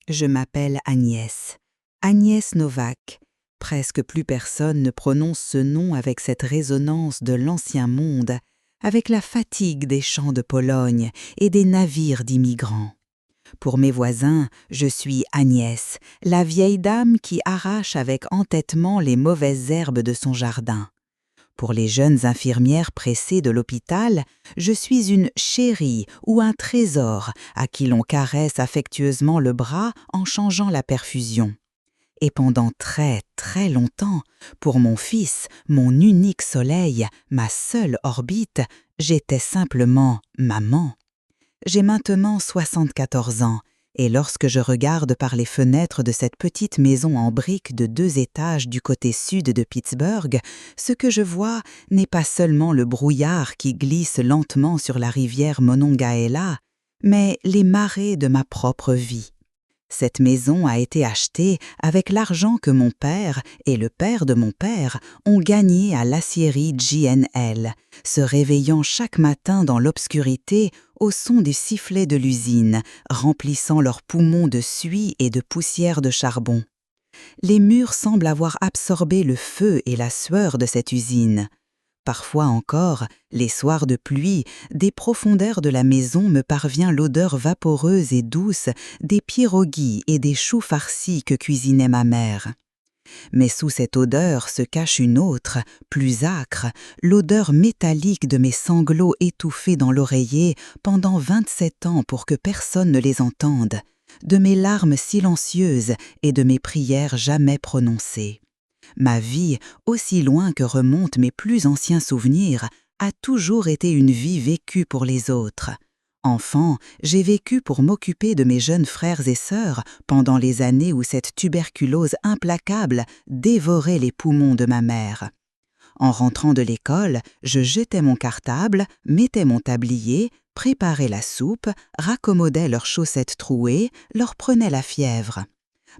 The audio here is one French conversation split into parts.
Je m'appelle Agnès. Agnès Novak. Presque plus personne ne prononce ce nom avec cette résonance de l'ancien monde, avec la fatigue des champs de Pologne et des navires d'immigrants. Pour mes voisins, je suis Agnès, la vieille dame qui arrache avec entêtement les mauvaises herbes de son jardin. Pour les jeunes infirmières pressées de l'hôpital, je suis une chérie ou un trésor à qui l'on caresse affectueusement le bras en changeant la perfusion. Et pendant très très longtemps, pour mon fils, mon unique soleil, ma seule orbite, j'étais simplement maman. J'ai maintenant 74 ans, et lorsque je regarde par les fenêtres de cette petite maison en briques de 2 étages du côté sud de Pittsburgh, ce que je vois n'est pas seulement le brouillard qui glisse lentement sur la rivière Monongahela, mais les marées de ma propre vie. Cette maison a été achetée avec l'argent que mon père et le père de mon père ont gagné à l'aciérie G&L, se réveillant chaque matin dans l'obscurité au son du sifflet de l'usine, remplissant leurs poumons de suie et de poussière de charbon. Les murs semblent avoir absorbé le feu et la sueur de cette usine. Parfois encore, les soirs de pluie, des profondeurs de la maison me parvient l'odeur vaporeuse et douce des pierogies et des choux farcis que cuisinait ma mère. Mais sous cette odeur se cache une autre, plus âcre, l'odeur métallique de mes sanglots étouffés dans l'oreiller pendant 27 ans pour que personne ne les entende, de mes larmes silencieuses et de mes prières jamais prononcées. Ma vie, aussi loin que remontent mes plus anciens souvenirs, a toujours été une vie vécue pour les autres. Enfant, j'ai vécu pour m'occuper de mes jeunes frères et sœurs pendant les années où cette tuberculose implacable dévorait les poumons de ma mère. En rentrant de l'école, je jetais mon cartable, mettais mon tablier, préparais la soupe, raccommodais leurs chaussettes trouées, leur prenais la fièvre.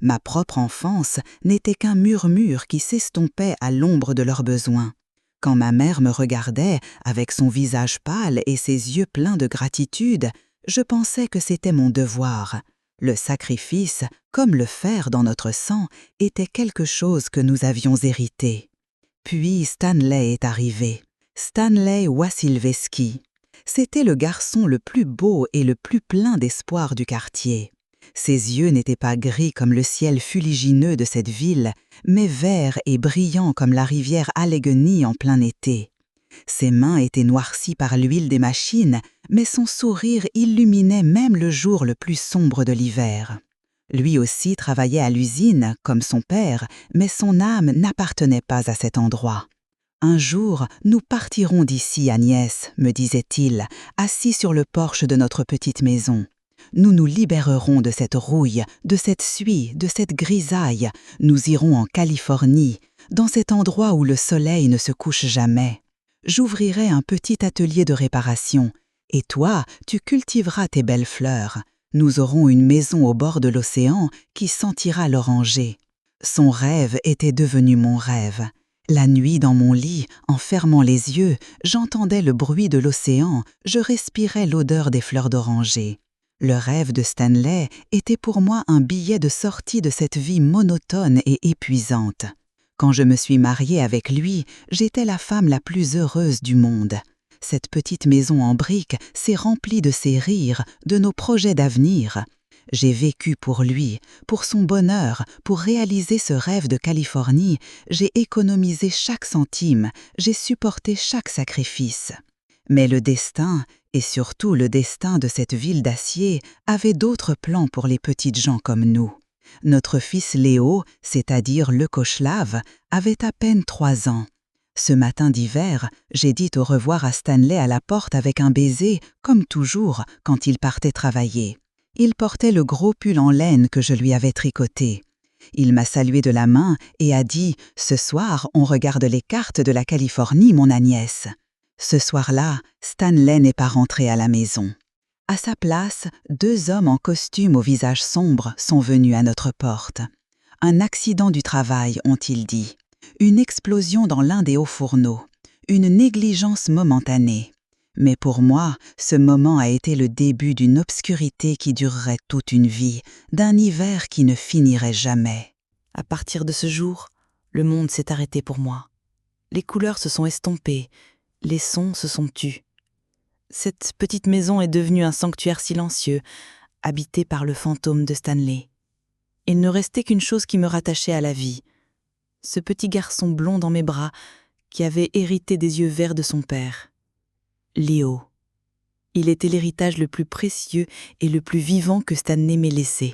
Ma propre enfance n'était qu'un murmure qui s'estompait à l'ombre de leurs besoins. Quand ma mère me regardait, avec son visage pâle et ses yeux pleins de gratitude, je pensais que c'était mon devoir. Le sacrifice, comme le fer dans notre sang, était quelque chose que nous avions hérité. Puis Stanley est arrivé. Stanley Wasilewski. C'était le garçon le plus beau et le plus plein d'espoir du quartier. Ses yeux n'étaient pas gris comme le ciel fuligineux de cette ville, mais verts et brillants comme la rivière Allegheny en plein été. Ses mains étaient noircies par l'huile des machines, mais son sourire illuminait même le jour le plus sombre de l'hiver. Lui aussi travaillait à l'usine, comme son père, mais son âme n'appartenait pas à cet endroit. « Un jour, nous partirons d'ici, Agnès, me disait-il, assis sur le porche de notre petite maison. Nous nous libérerons de cette rouille, de cette suie, de cette grisaille. Nous irons en Californie, dans cet endroit où le soleil ne se couche jamais. J'ouvrirai un petit atelier de réparation, et toi, tu cultiveras tes belles fleurs. Nous aurons une maison au bord de l'océan qui sentira l'oranger. » Son rêve était devenu mon rêve. La nuit, dans mon lit, en fermant les yeux, j'entendais le bruit de l'océan, je respirais l'odeur des fleurs d'oranger. Le rêve de Stanley était pour moi un billet de sortie de cette vie monotone et épuisante. Quand je me suis mariée avec lui, j'étais la femme la plus heureuse du monde. Cette petite maison en briques s'est remplie de ses rires, de nos projets d'avenir. J'ai vécu pour lui, pour son bonheur, pour réaliser ce rêve de Californie. J'ai économisé chaque centime, j'ai supporté chaque sacrifice. Mais le destin, et surtout le destin de cette ville d'acier, avait d'autres plans pour les petites gens comme nous. Notre fils Léo, c'est-à-dire Lekoslav, avait à peine 3 ans. Ce matin d'hiver, j'ai dit au revoir à Stanley à la porte avec un baiser, comme toujours quand il partait travailler. Il portait le gros pull en laine que je lui avais tricoté. Il m'a salué de la main et a dit « Ce soir, on regarde les cartes de la Californie, mon Agnès ». Ce soir-là, Stanley n'est pas rentré à la maison. À sa place, 2 hommes en costume au visage sombre sont venus à notre porte. Un accident du travail, ont-ils dit. Une explosion dans l'un des hauts fourneaux. Une négligence momentanée. Mais pour moi, ce moment a été le début d'une obscurité qui durerait toute une vie, d'un hiver qui ne finirait jamais. À partir de ce jour, le monde s'est arrêté pour moi. Les couleurs se sont estompées, les sons se sont tus. Cette petite maison est devenue un sanctuaire silencieux, habité par le fantôme de Stanley. Il ne restait qu'une chose qui me rattachait à la vie. Ce petit garçon blond dans mes bras, qui avait hérité des yeux verts de son père. Léo. Il était l'héritage le plus précieux et le plus vivant que Stanley m'ait laissé.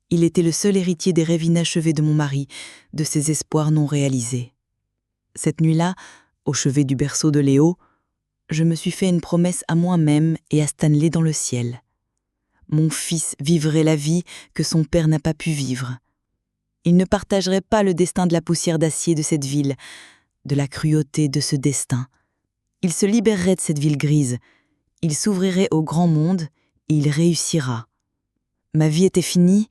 Il était le seul héritier des rêves inachevés de mon mari, de ses espoirs non réalisés. Cette nuit-là, au chevet du berceau de Léo, je me suis fait une promesse à moi-même et à Stanley dans le ciel. Mon fils vivrait la vie que son père n'a pas pu vivre. Il ne partagerait pas le destin de la poussière d'acier de cette ville, de la cruauté de ce destin. Il se libérerait de cette ville grise, il s'ouvrirait au grand monde et il réussira. Ma vie était finie,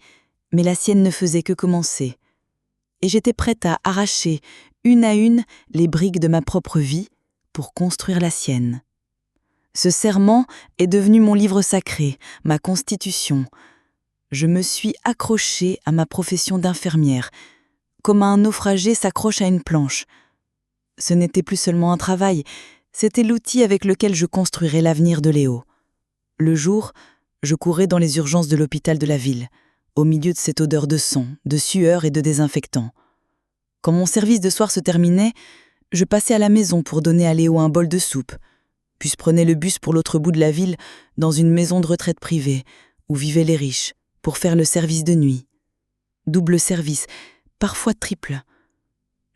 mais la sienne ne faisait que commencer. Et j'étais prête à arracher, une à une, les briques de ma propre vie pour construire la sienne. Ce serment est devenu mon livre sacré, ma constitution. Je me suis accrochée à ma profession d'infirmière, comme un naufragé s'accroche à une planche. Ce n'était plus seulement un travail, c'était l'outil avec lequel je construirais l'avenir de Léo. Le jour, je courais dans les urgences de l'hôpital de la ville, au milieu de cette odeur de sang, de sueur et de désinfectant. Quand mon service de soir se terminait, je passais à la maison pour donner à Léo un bol de soupe, puis je prenais le bus pour l'autre bout de la ville, dans une maison de retraite privée, où vivaient les riches, pour faire le service de nuit. Double service, parfois triple.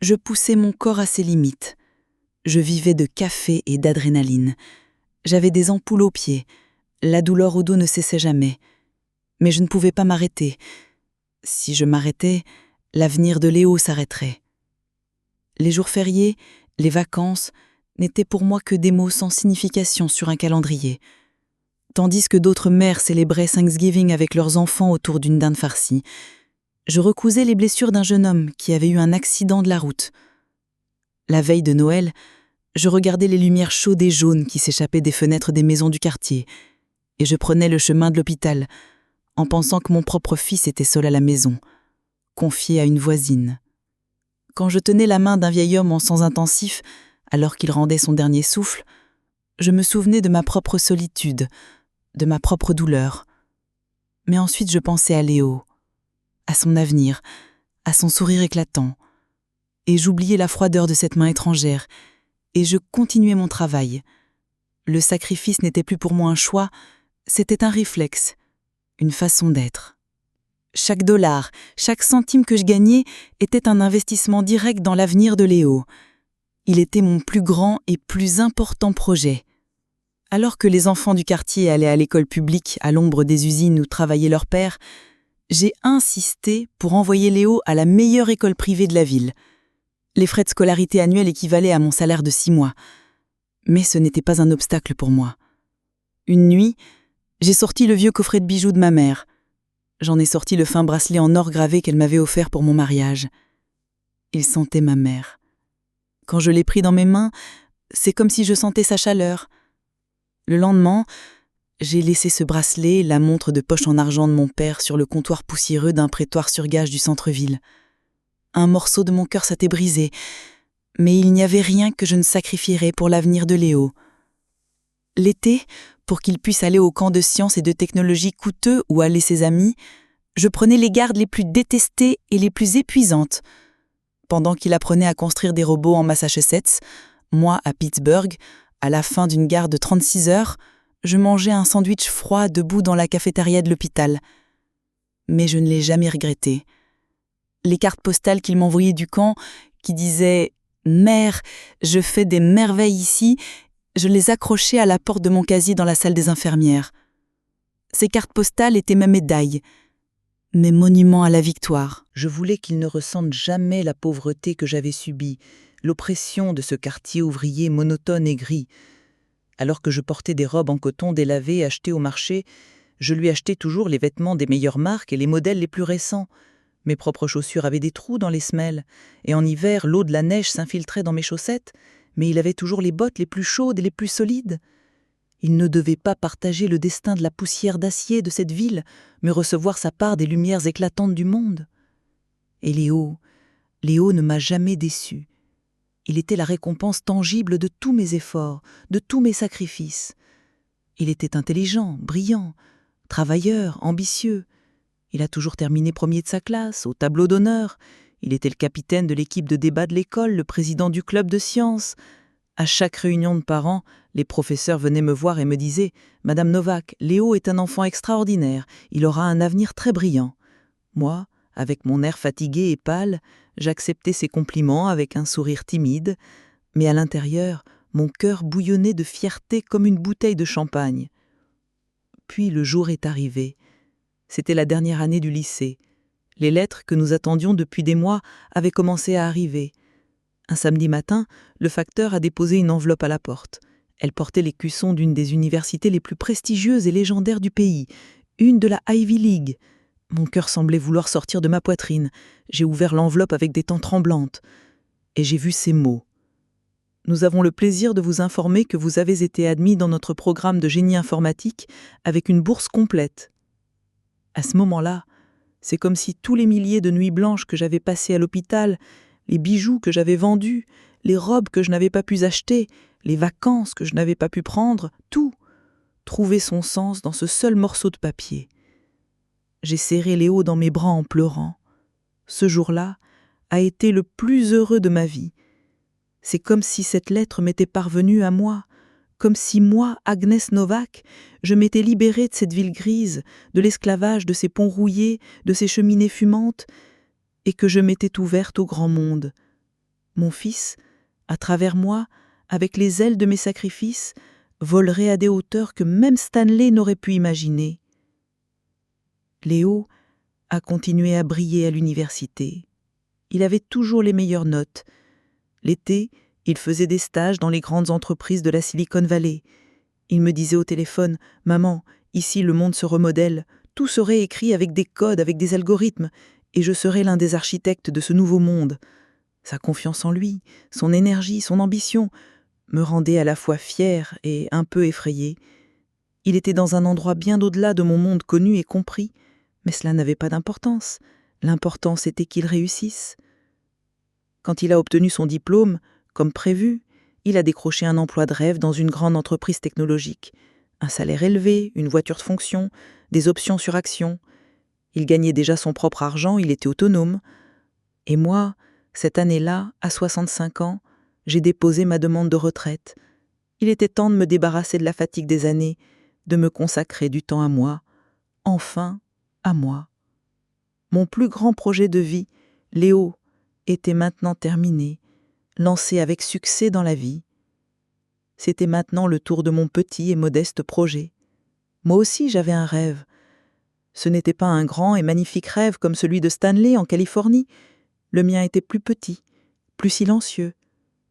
Je poussais mon corps à ses limites. Je vivais de café et d'adrénaline. J'avais des ampoules aux pieds. La douleur au dos ne cessait jamais. Mais je ne pouvais pas m'arrêter. Si je m'arrêtais, l'avenir de Léo s'arrêterait. Les jours fériés, les vacances, n'étaient pour moi que des mots sans signification sur un calendrier. Tandis que d'autres mères célébraient Thanksgiving avec leurs enfants autour d'une dinde farcie, je recousais les blessures d'un jeune homme qui avait eu un accident de la route. La veille de Noël, je regardais les lumières chaudes et jaunes qui s'échappaient des fenêtres des maisons du quartier, et je prenais le chemin de l'hôpital, en pensant que mon propre fils était seul à la maison, confié à une voisine. Quand je tenais la main d'un vieil homme en soins intensifs, alors qu'il rendait son dernier souffle, je me souvenais de ma propre solitude, de ma propre douleur. Mais ensuite je pensais à Léo, à son avenir, à son sourire éclatant, et j'oubliais la froideur de cette main étrangère, et je continuais mon travail. Le sacrifice n'était plus pour moi un choix, c'était un réflexe, une façon d'être. Chaque dollar, chaque centime que je gagnais était un investissement direct dans l'avenir de Léo. Il était mon plus grand et plus important projet. Alors que les enfants du quartier allaient à l'école publique à l'ombre des usines où travaillait leur père, j'ai insisté pour envoyer Léo à la meilleure école privée de la ville. Les frais de scolarité annuels équivalaient à mon salaire de 6 mois. Mais ce n'était pas un obstacle pour moi. Une nuit, j'ai sorti le vieux coffret de bijoux de ma mère. J'en ai sorti le fin bracelet en or gravé qu'elle m'avait offert pour mon mariage. Il sentait ma mère. Quand je l'ai pris dans mes mains, c'est comme si je sentais sa chaleur. Le lendemain, j'ai laissé ce bracelet, la montre de poche en argent de mon père, sur le comptoir poussiéreux d'un prétoire sur gage du centre-ville. Un morceau de mon cœur s'était brisé, mais il n'y avait rien que je ne sacrifierais pour l'avenir de Léo. L'été, pour qu'il puisse aller au camp de sciences et de technologie coûteux où allaient ses amis, je prenais les gardes les plus détestées et les plus épuisantes. Pendant qu'il apprenait à construire des robots en Massachusetts, moi à Pittsburgh, à la fin d'une garde de 36 heures, je mangeais un sandwich froid debout dans la cafétéria de l'hôpital. Mais je ne l'ai jamais regretté. Les cartes postales qu'il m'envoyait du camp, qui disaient « Mère, je fais des merveilles ici », je les accrochais à la porte de mon casier dans la salle des infirmières. Ces cartes postales étaient ma médaille, mes monuments à la victoire. Je voulais qu'ils ne ressentent jamais la pauvreté que j'avais subie, l'oppression de ce quartier ouvrier monotone et gris. Alors que je portais des robes en coton délavées achetées au marché, je lui achetais toujours les vêtements des meilleures marques et les modèles les plus récents. Mes propres chaussures avaient des trous dans les semelles, et en hiver, l'eau de la neige s'infiltrait dans mes chaussettes, mais il avait toujours les bottes les plus chaudes et les plus solides. Il ne devait pas partager le destin de la poussière d'acier de cette ville, mais recevoir sa part des lumières éclatantes du monde. Et Léo ne m'a jamais déçu. Il était la récompense tangible de tous mes efforts, de tous mes sacrifices. Il était intelligent, brillant, travailleur, ambitieux. Il a toujours terminé premier de sa classe, au tableau d'honneur. Il était le capitaine de l'équipe de débat de l'école, le président du club de sciences. À chaque réunion de parents, les professeurs venaient me voir et me disaient « Madame Novak, Léo est un enfant extraordinaire, il aura un avenir très brillant. » Moi, avec mon air fatigué et pâle, j'acceptais ces compliments avec un sourire timide, mais à l'intérieur, mon cœur bouillonnait de fierté comme une bouteille de champagne. Puis le jour est arrivé. C'était la dernière année du lycée. Les lettres que nous attendions depuis des mois avaient commencé à arriver. Un samedi matin, le facteur a déposé une enveloppe à la porte. Elle portait l'écusson d'une des universités les plus prestigieuses et légendaires du pays, une de la Ivy League. Mon cœur semblait vouloir sortir de ma poitrine. J'ai ouvert l'enveloppe avec des dents tremblantes. Et j'ai vu ces mots. « Nous avons le plaisir de vous informer que vous avez été admis dans notre programme de génie informatique avec une bourse complète. » À ce moment-là, c'est comme si tous les milliers de nuits blanches que j'avais passées à l'hôpital, les bijoux que j'avais vendus, les robes que je n'avais pas pu acheter, les vacances que je n'avais pas pu prendre, tout trouvait son sens dans ce seul morceau de papier. J'ai serré Léo dans mes bras en pleurant. Ce jour-là a été le plus heureux de ma vie. C'est comme si cette lettre m'était parvenue à moi, comme si moi, Agnès Novak, je m'étais libérée de cette ville grise, de l'esclavage de ces ponts rouillés, de ces cheminées fumantes, et que je m'étais ouverte au grand monde. Mon fils, à travers moi, avec les ailes de mes sacrifices, volerait à des hauteurs que même Stanley n'aurait pu imaginer. Léo a continué à briller à l'université. Il avait toujours les meilleures notes. L'été, il faisait des stages dans les grandes entreprises de la Silicon Valley. Il me disait au téléphone « Maman, ici le monde se remodèle, tout serait écrit avec des codes, avec des algorithmes, et je serai l'un des architectes de ce nouveau monde. » Sa confiance en lui, son énergie, son ambition me rendaient à la fois fière et un peu effrayée. Il était dans un endroit bien au-delà de mon monde connu et compris, mais cela n'avait pas d'importance. L'importance était qu'il réussisse. Quand il a obtenu son diplôme, comme prévu, il a décroché un emploi de rêve dans une grande entreprise technologique. Un salaire élevé, une voiture de fonction, des options sur actions. Il gagnait déjà son propre argent, il était autonome. Et moi, cette année-là, à 65 ans, j'ai déposé ma demande de retraite. Il était temps de me débarrasser de la fatigue des années, de me consacrer du temps à moi, enfin à moi. Mon plus grand projet de vie, Léo, était maintenant terminé, lancé avec succès dans la vie. C'était maintenant le tour de mon petit et modeste projet. Moi aussi j'avais un rêve. Ce n'était pas un grand et magnifique rêve comme celui de Stanley en Californie. Le mien était plus petit, plus silencieux,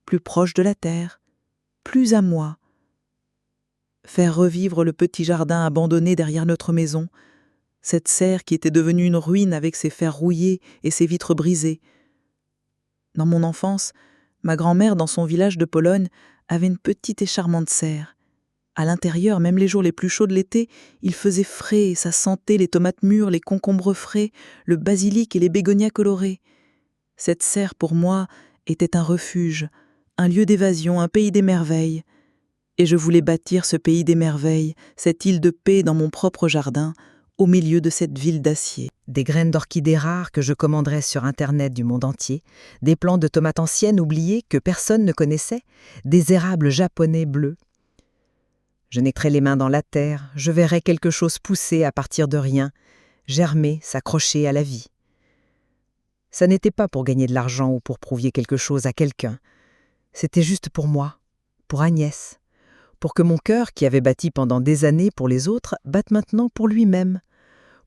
plus proche de la terre, plus à moi. Faire revivre le petit jardin abandonné derrière notre maison, cette serre qui était devenue une ruine avec ses fers rouillés et ses vitres brisées. Dans mon enfance, ma grand-mère, dans son village de Pologne, avait une petite et charmante serre. À l'intérieur, même les jours les plus chauds de l'été, il faisait frais et ça sentait les tomates mûres, les concombres frais, le basilic et les bégonias colorés. Cette serre, pour moi, était un refuge, un lieu d'évasion, un pays des merveilles. Et je voulais bâtir ce pays des merveilles, cette île de paix dans mon propre jardin, au milieu de cette ville d'acier. Des graines d'orchidées rares que je commanderais sur Internet du monde entier, des plants de tomates anciennes oubliées que personne ne connaissait, des érables japonais bleus. Je naîtrais les mains dans la terre, je verrais quelque chose pousser à partir de rien, germer, s'accrocher à la vie. Ça n'était pas pour gagner de l'argent ou pour prouver quelque chose à quelqu'un. C'était juste pour moi, pour Agnès, pour que mon cœur, qui avait battu pendant des années pour les autres, batte maintenant pour lui-même,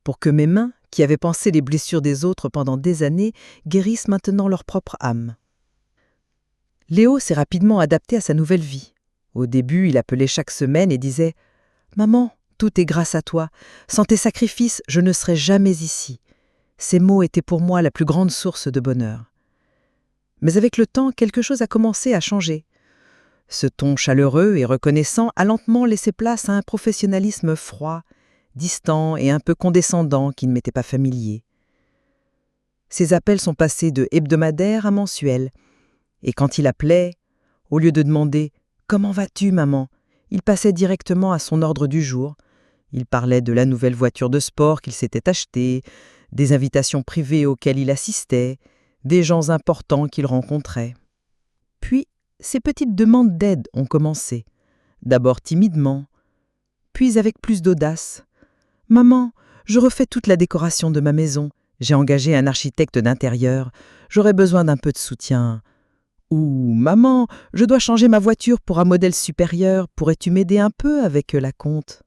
pour que mes mains, qui avaient pansé les blessures des autres pendant des années, guérissent maintenant leur propre âme. Léo s'est rapidement adapté à sa nouvelle vie. Au début, il appelait chaque semaine et disait « Maman, tout est grâce à toi. Sans tes sacrifices, je ne serais jamais ici. » Ces mots étaient pour moi la plus grande source de bonheur. Mais avec le temps, quelque chose a commencé à changer. Ce ton chaleureux et reconnaissant a lentement laissé place à un professionnalisme froid, distant et un peu condescendant qui ne m'était pas familier. Ses appels sont passés de hebdomadaires à mensuels, et quand il appelait, au lieu de demander « Comment vas-tu, maman ?», il passait directement à son ordre du jour. Il parlait de la nouvelle voiture de sport qu'il s'était achetée, des invitations privées auxquelles il assistait, des gens importants qu'il rencontrait. Puis, ces petites demandes d'aide ont commencé, d'abord timidement, puis avec plus d'audace. « Maman, je refais toute la décoration de ma maison. J'ai engagé un architecte d'intérieur. J'aurais besoin d'un peu de soutien. » Ou « Maman, je dois changer ma voiture pour un modèle supérieur. Pourrais-tu m'aider un peu avec la compte ?»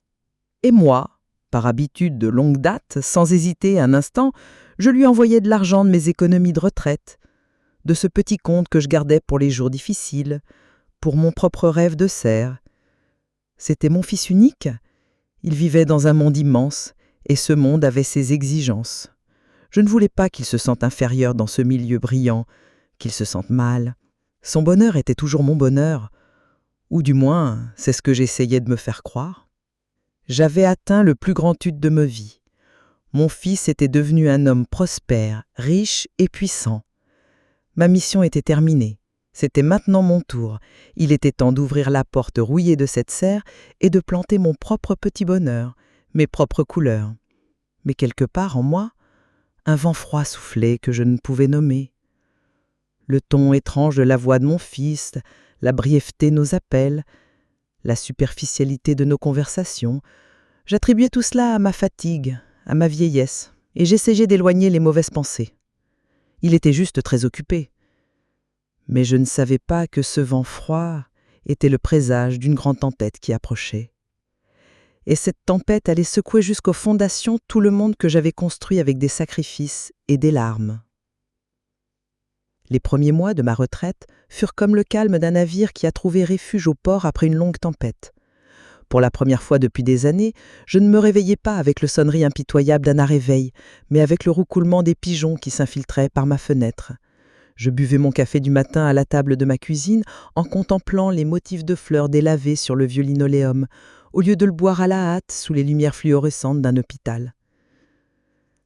Et moi, par habitude de longue date, sans hésiter un instant, je lui envoyais de l'argent de mes économies de retraite, de ce petit compte que je gardais pour les jours difficiles, pour mon propre rêve de serre. C'était mon fils unique. Il vivait dans un monde immense, et ce monde avait ses exigences. Je ne voulais pas qu'il se sente inférieur dans ce milieu brillant, qu'il se sente mal. Son bonheur était toujours mon bonheur, ou du moins, c'est ce que j'essayais de me faire croire. J'avais atteint le plus grand tut de ma vie. Mon fils était devenu un homme prospère, riche et puissant. Ma mission était terminée. C'était maintenant mon tour. Il était temps d'ouvrir la porte rouillée de cette serre et de planter mon propre petit bonheur, mes propres couleurs. Mais quelque part en moi, un vent froid soufflait que je ne pouvais nommer. Le ton étrange de la voix de mon fils, la brièveté de nos appels, la superficialité de nos conversations, j'attribuais tout cela à ma fatigue, à ma vieillesse, et j'essayais d'éloigner les mauvaises pensées. Il était juste très occupé. Mais je ne savais pas que ce vent froid était le présage d'une grande tempête qui approchait. Et cette tempête allait secouer jusqu'aux fondations tout le monde que j'avais construit avec des sacrifices et des larmes. Les premiers mois de ma retraite furent comme le calme d'un navire qui a trouvé refuge au port après une longue tempête. Pour la première fois depuis des années, je ne me réveillais pas avec le sonnerie impitoyable d'un à-réveil, mais avec le roucoulement des pigeons qui s'infiltraient par ma fenêtre. Je buvais mon café du matin à la table de ma cuisine en contemplant les motifs de fleurs délavés sur le vieux linoléum, au lieu de le boire à la hâte sous les lumières fluorescentes d'un hôpital.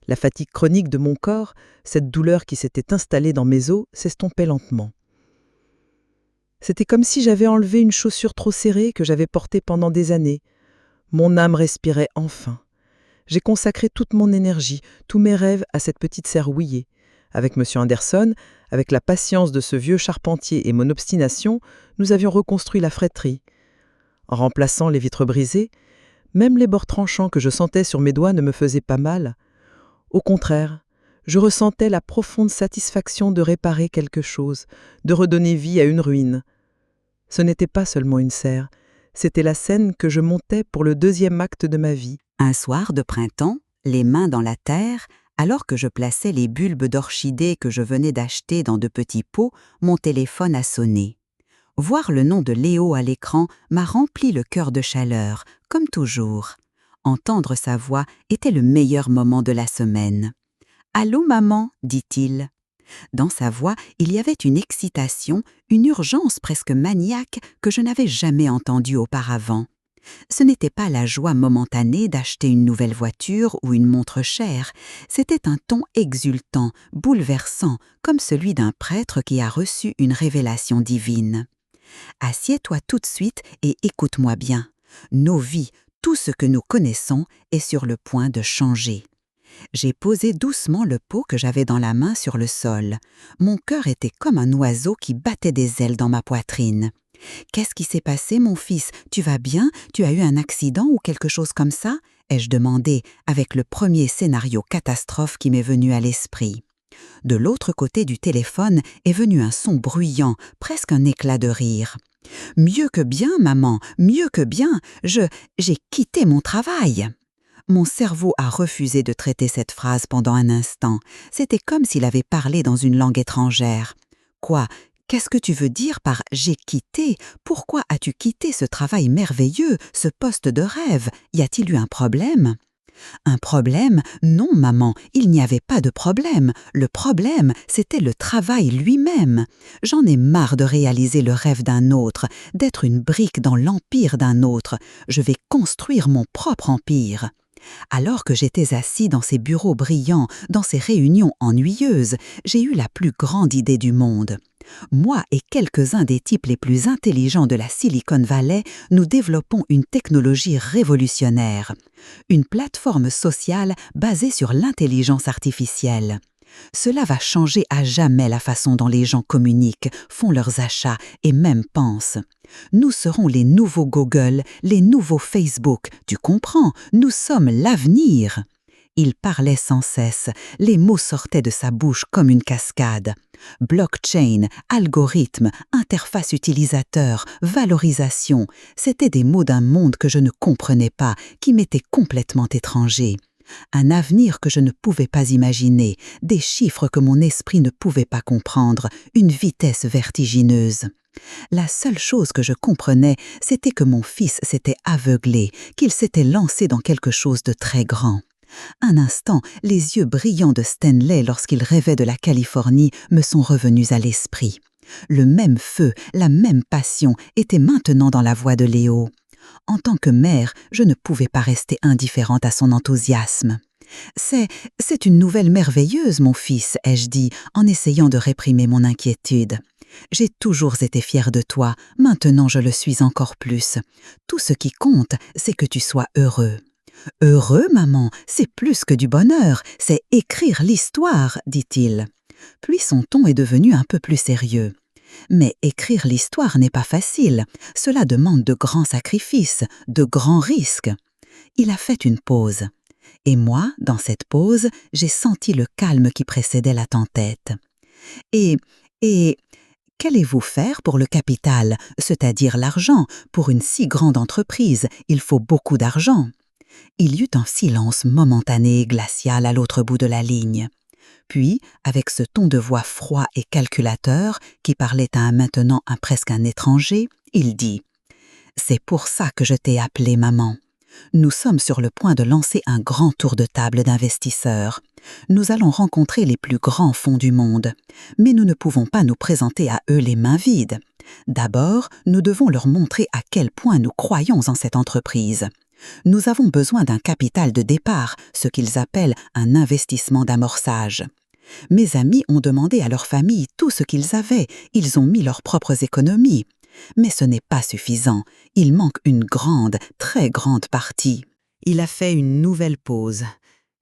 La fatigue chronique de mon corps, cette douleur qui s'était installée dans mes os, s'estompait lentement. C'était comme si j'avais enlevé une chaussure trop serrée que j'avais portée pendant des années. Mon âme respirait enfin. J'ai consacré toute mon énergie, tous mes rêves à cette petite serre rouillée. Avec M. Anderson, avec la patience de ce vieux charpentier et mon obstination, nous avions reconstruit la fréterie. En remplaçant les vitres brisées, même les bords tranchants que je sentais sur mes doigts ne me faisaient pas mal. Au contraire, je ressentais la profonde satisfaction de réparer quelque chose, de redonner vie à une ruine. Ce n'était pas seulement une serre, c'était la scène que je montais pour le deuxième acte de ma vie. Un soir de printemps, les mains dans la terre, alors que je plaçais les bulbes d'orchidées que je venais d'acheter dans de petits pots, mon téléphone a sonné. Voir le nom de Léo à l'écran m'a rempli le cœur de chaleur, comme toujours. Entendre sa voix était le meilleur moment de la semaine. « Allô, maman » dit-il. Dans sa voix, il y avait une excitation, une urgence presque maniaque que je n'avais jamais entendue auparavant. Ce n'était pas la joie momentanée d'acheter une nouvelle voiture ou une montre chère, c'était un ton exultant, bouleversant, comme celui d'un prêtre qui a reçu une révélation divine. « Assieds-toi tout de suite et écoute-moi bien. Nos vies, tout ce que nous connaissons, est sur le point de changer. » J'ai posé doucement le pot que j'avais dans la main sur le sol. Mon cœur était comme un oiseau qui battait des ailes dans ma poitrine. « Qu'est-ce qui s'est passé, mon fils? Tu vas bien? Tu as eu un accident ou quelque chose comme ça ?» ai-je demandé avec le premier scénario catastrophe qui m'est venu à l'esprit. De l'autre côté du téléphone est venu un son bruyant, presque un éclat de rire. « Mieux que bien, maman, mieux que bien, j'ai quitté mon travail !» Mon cerveau a refusé de traiter cette phrase pendant un instant. C'était comme s'il avait parlé dans une langue étrangère. « Quoi? Qu'est-ce que tu veux dire par « j'ai quitté » ? Pourquoi as-tu quitté ce travail merveilleux, ce poste de rêve ? Y a-t-il eu un problème ? Un problème? Non, maman, il n'y avait pas de problème. Le problème, c'était le travail lui-même. J'en ai marre de réaliser le rêve d'un autre, d'être une brique dans l'empire d'un autre. Je vais construire mon propre empire. Alors que j'étais assis dans ces bureaux brillants, dans ces réunions ennuyeuses, j'ai eu la plus grande idée du monde. Moi et quelques-uns des types les plus intelligents de la Silicon Valley, nous développons une technologie révolutionnaire. Une plateforme sociale basée sur l'intelligence artificielle. Cela va changer à jamais la façon dont les gens communiquent, font leurs achats et même pensent. Nous serons les nouveaux Google, les nouveaux Facebook. Tu comprends, nous sommes l'avenir. Il parlait sans cesse, les mots sortaient de sa bouche comme une cascade. Blockchain, algorithme, interface utilisateur, valorisation, c'étaient des mots d'un monde que je ne comprenais pas, qui m'étaient complètement étrangers. Un avenir que je ne pouvais pas imaginer, des chiffres que mon esprit ne pouvait pas comprendre, une vitesse vertigineuse. La seule chose que je comprenais, c'était que mon fils s'était aveuglé, qu'il s'était lancé dans quelque chose de très grand. Un instant, les yeux brillants de Stanley lorsqu'il rêvait de la Californie me sont revenus à l'esprit. Le même feu, la même passion étaient maintenant dans la voix de Léo. En tant que mère, je ne pouvais pas rester indifférente à son enthousiasme. « C'est une nouvelle merveilleuse, mon fils, » ai-je dit, en essayant de réprimer mon inquiétude. « J'ai toujours été fière de toi, maintenant je le suis encore plus. Tout ce qui compte, c'est que tu sois heureux. » « Heureux, maman, c'est plus que du bonheur, c'est écrire l'histoire, » dit-il. Puis son ton est devenu un peu plus sérieux. Mais écrire l'histoire n'est pas facile, cela demande de grands sacrifices, de grands risques. Il a fait une pause. Et moi, dans cette pause, j'ai senti le calme qui précédait la tempête. Et qu'allez-vous faire pour le capital, c'est-à-dire l'argent? Pour une si grande entreprise, il faut beaucoup d'argent. Il y eut un silence momentané et glacial à l'autre bout de la ligne. Puis, avec ce ton de voix froid et calculateur, qui parlait à maintenant presque un étranger, il dit « C'est pour ça que je t'ai appelé, maman. Nous sommes sur le point de lancer un grand tour de table d'investisseurs. Nous allons rencontrer les plus grands fonds du monde. Mais nous ne pouvons pas nous présenter à eux les mains vides. D'abord, nous devons leur montrer à quel point nous croyons en cette entreprise. Nous avons besoin d'un capital de départ, ce qu'ils appellent un investissement d'amorçage. Mes amis ont demandé à leur famille tout ce qu'ils avaient, ils ont mis leurs propres économies. Mais ce n'est pas suffisant, il manque une grande, très grande partie. » Il a fait une nouvelle pause.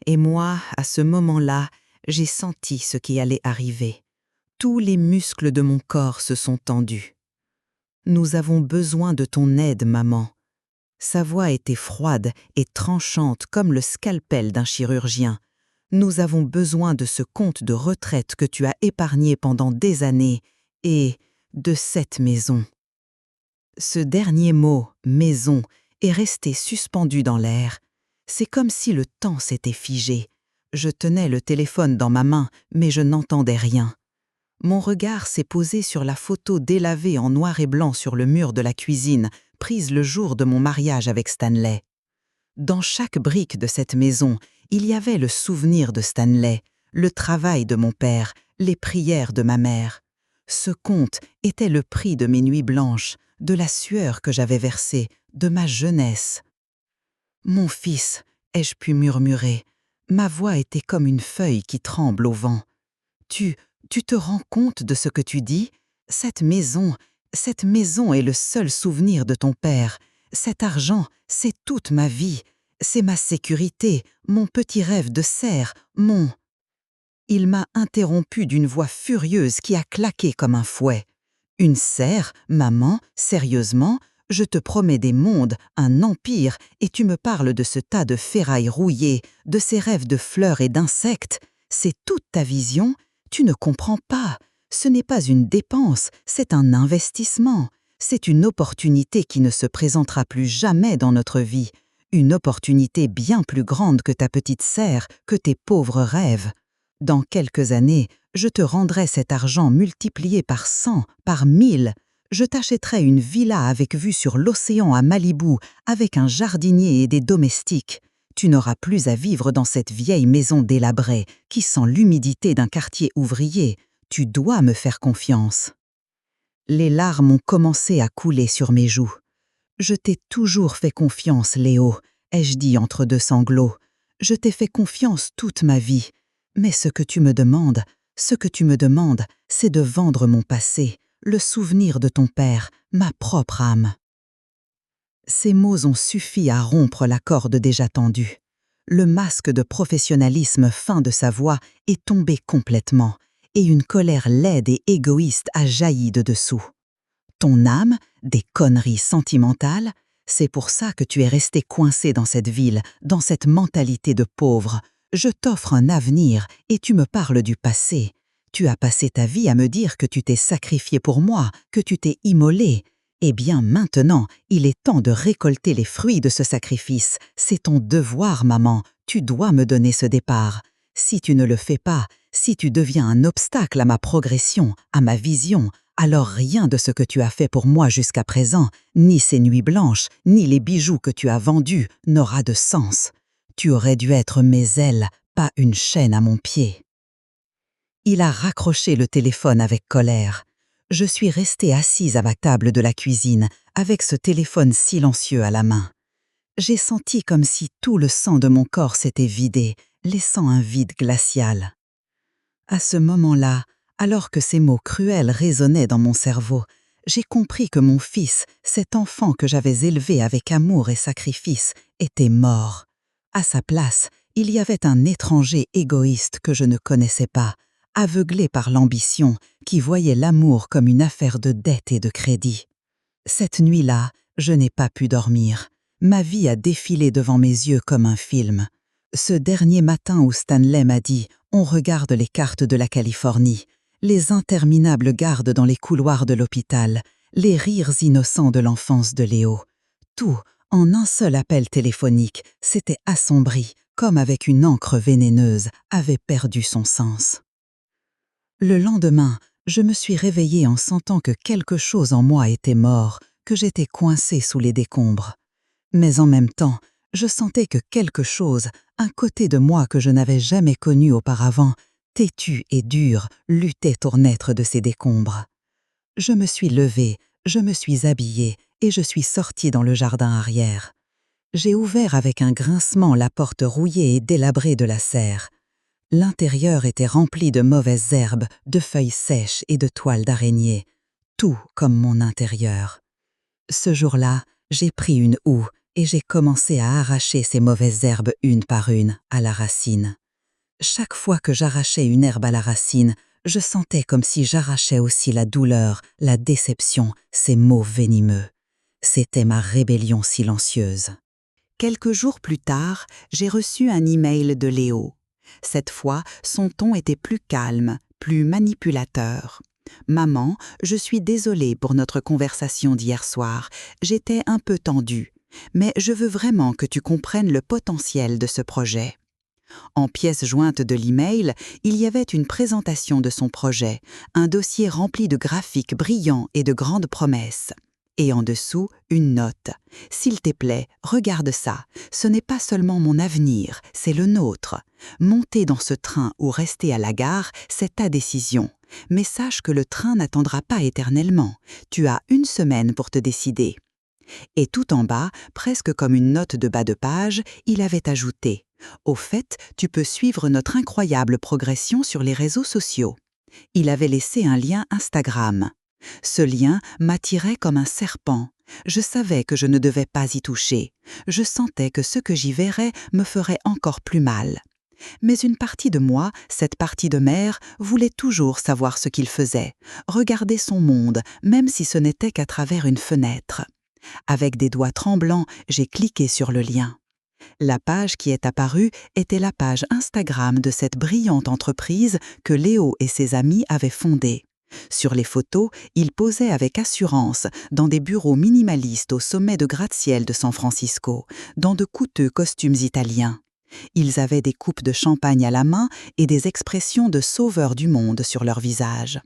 Et moi, à ce moment-là, j'ai senti ce qui allait arriver. Tous les muscles de mon corps se sont tendus. « Nous avons besoin de ton aide, maman. » Sa voix était froide et tranchante comme le scalpel d'un chirurgien. « Nous avons besoin de ce compte de retraite que tu as épargné pendant des années et de cette maison. » Ce dernier mot, « maison », est resté suspendu dans l'air. C'est comme si le temps s'était figé. Je tenais le téléphone dans ma main, mais je n'entendais rien. Mon regard s'est posé sur la photo délavée en noir et blanc sur le mur de la cuisine, prise le jour de mon mariage avec Stanley. Dans chaque brique de cette maison, il y avait le souvenir de Stanley, le travail de mon père, les prières de ma mère. Ce compte était le prix de mes nuits blanches, de la sueur que j'avais versée, de ma jeunesse. « Mon fils », ai-je pu murmurer, ma voix était comme une feuille qui tremble au vent. « Tu te rends compte de ce que tu dis? Cette maison est le seul souvenir de ton père. Cet argent, c'est toute ma vie. C'est ma sécurité, mon petit rêve de serre, mon... » Il m'a interrompu d'une voix furieuse qui a claqué comme un fouet. « Une serre, maman, sérieusement? Je te promets des mondes, un empire, et tu me parles de ce tas de ferrailles rouillées, de ces rêves de fleurs et d'insectes. C'est toute ta vision? Tu ne comprends pas. Ce n'est pas une dépense, c'est un investissement. C'est une opportunité qui ne se présentera plus jamais dans notre vie. Une opportunité bien plus grande que ta petite serre, que tes pauvres rêves. Dans quelques années, je te rendrai cet argent multiplié par 100, par 1000. Je t'achèterai une villa avec vue sur l'océan à Malibu, avec un jardinier et des domestiques. Tu n'auras plus à vivre dans cette vieille maison délabrée qui sent l'humidité d'un quartier ouvrier. Tu dois me faire confiance. » Les larmes ont commencé à couler sur mes joues. « Je t'ai toujours fait confiance, Léo, » ai-je dit entre deux sanglots. « Je t'ai fait confiance toute ma vie. Mais ce que tu me demandes, c'est de vendre mon passé, le souvenir de ton père, ma propre âme. » Ces mots ont suffi à rompre la corde déjà tendue. Le masque de professionnalisme fin de sa voix est tombé complètement, et une colère laide et égoïste a jailli de dessous. « Ton âme, des conneries sentimentales, c'est pour ça que tu es resté coincé dans cette ville, dans cette mentalité de pauvre. Je t'offre un avenir et tu me parles du passé. Tu as passé ta vie à me dire que tu t'es sacrifié pour moi, que tu t'es immolé. Eh bien maintenant, il est temps de récolter les fruits de ce sacrifice. C'est ton devoir, maman. Tu dois me donner ce départ. Si tu ne le fais pas, si tu deviens un obstacle à ma progression, à ma vision, alors rien de ce que tu as fait pour moi jusqu'à présent, ni ces nuits blanches, ni les bijoux que tu as vendus, n'aura de sens. Tu aurais dû être mes ailes, pas une chaîne à mon pied. » Il a raccroché le téléphone avec colère. Je suis restée assise à ma table de la cuisine, avec ce téléphone silencieux à la main. J'ai senti comme si tout le sang de mon corps s'était vidé, laissant un vide glacial. À ce moment-là, alors que ces mots cruels résonnaient dans mon cerveau, j'ai compris que mon fils, cet enfant que j'avais élevé avec amour et sacrifice, était mort. À sa place, il y avait un étranger égoïste que je ne connaissais pas, aveuglé par l'ambition, qui voyait l'amour comme une affaire de dette et de crédit. Cette nuit-là, je n'ai pas pu dormir. Ma vie a défilé devant mes yeux comme un film. Ce dernier matin où Stanley m'a dit « On regarde les cartes de la Californie », les interminables gardes dans les couloirs de l'hôpital, les rires innocents de l'enfance de Léo. Tout, en un seul appel téléphonique, s'était assombri, comme avec une encre vénéneuse, avait perdu son sens. Le lendemain, je me suis réveillée en sentant que quelque chose en moi était mort, que j'étais coincée sous les décombres. Mais en même temps, je sentais que quelque chose, un côté de moi que je n'avais jamais connu auparavant, têtu et dur, luttait pour naître de ces décombres. Je me suis levée, je me suis habillée et je suis sortie dans le jardin arrière. J'ai ouvert avec un grincement la porte rouillée et délabrée de la serre. L'intérieur était rempli de mauvaises herbes, de feuilles sèches et de toiles d'araignée, tout comme mon intérieur. Ce jour-là, j'ai pris une houe et j'ai commencé à arracher ces mauvaises herbes une par une, à la racine. Chaque fois que j'arrachais une herbe à la racine, je sentais comme si j'arrachais aussi la douleur, la déception, ces mots venimeux. C'était ma rébellion silencieuse. Quelques jours plus tard, j'ai reçu un email de Léo. Cette fois, son ton était plus calme, plus manipulateur. « Maman, je suis désolée pour notre conversation d'hier soir. J'étais un peu tendue. Mais je veux vraiment que tu comprennes le potentiel de ce projet. » En pièce jointe de l'email, il y avait une présentation de son projet, un dossier rempli de graphiques brillants et de grandes promesses. Et en dessous, une note. « S'il te plaît, regarde ça. Ce n'est pas seulement mon avenir, c'est le nôtre. Monter dans ce train ou rester à la gare, c'est ta décision. Mais sache que le train n'attendra pas éternellement. Tu as 1 semaine pour te décider. » Et tout en bas, presque comme une note de bas de page, il avait ajouté « Au fait, tu peux suivre notre incroyable progression sur les réseaux sociaux. » Il avait laissé un lien Instagram. Ce lien m'attirait comme un serpent. Je savais que je ne devais pas y toucher. Je sentais que ce que j'y verrais me ferait encore plus mal. Mais une partie de moi, cette partie de mère, voulait toujours savoir ce qu'il faisait, regarder son monde, même si ce n'était qu'à travers une fenêtre. Avec des doigts tremblants, j'ai cliqué sur le lien. La page qui est apparue était la page Instagram de cette brillante entreprise que Léo et ses amis avaient fondée. Sur les photos, ils posaient avec assurance dans des bureaux minimalistes au sommet de gratte-ciel de San Francisco, dans de coûteux costumes italiens. Ils avaient des coupes de champagne à la main et des expressions de sauveurs du monde sur leur visage.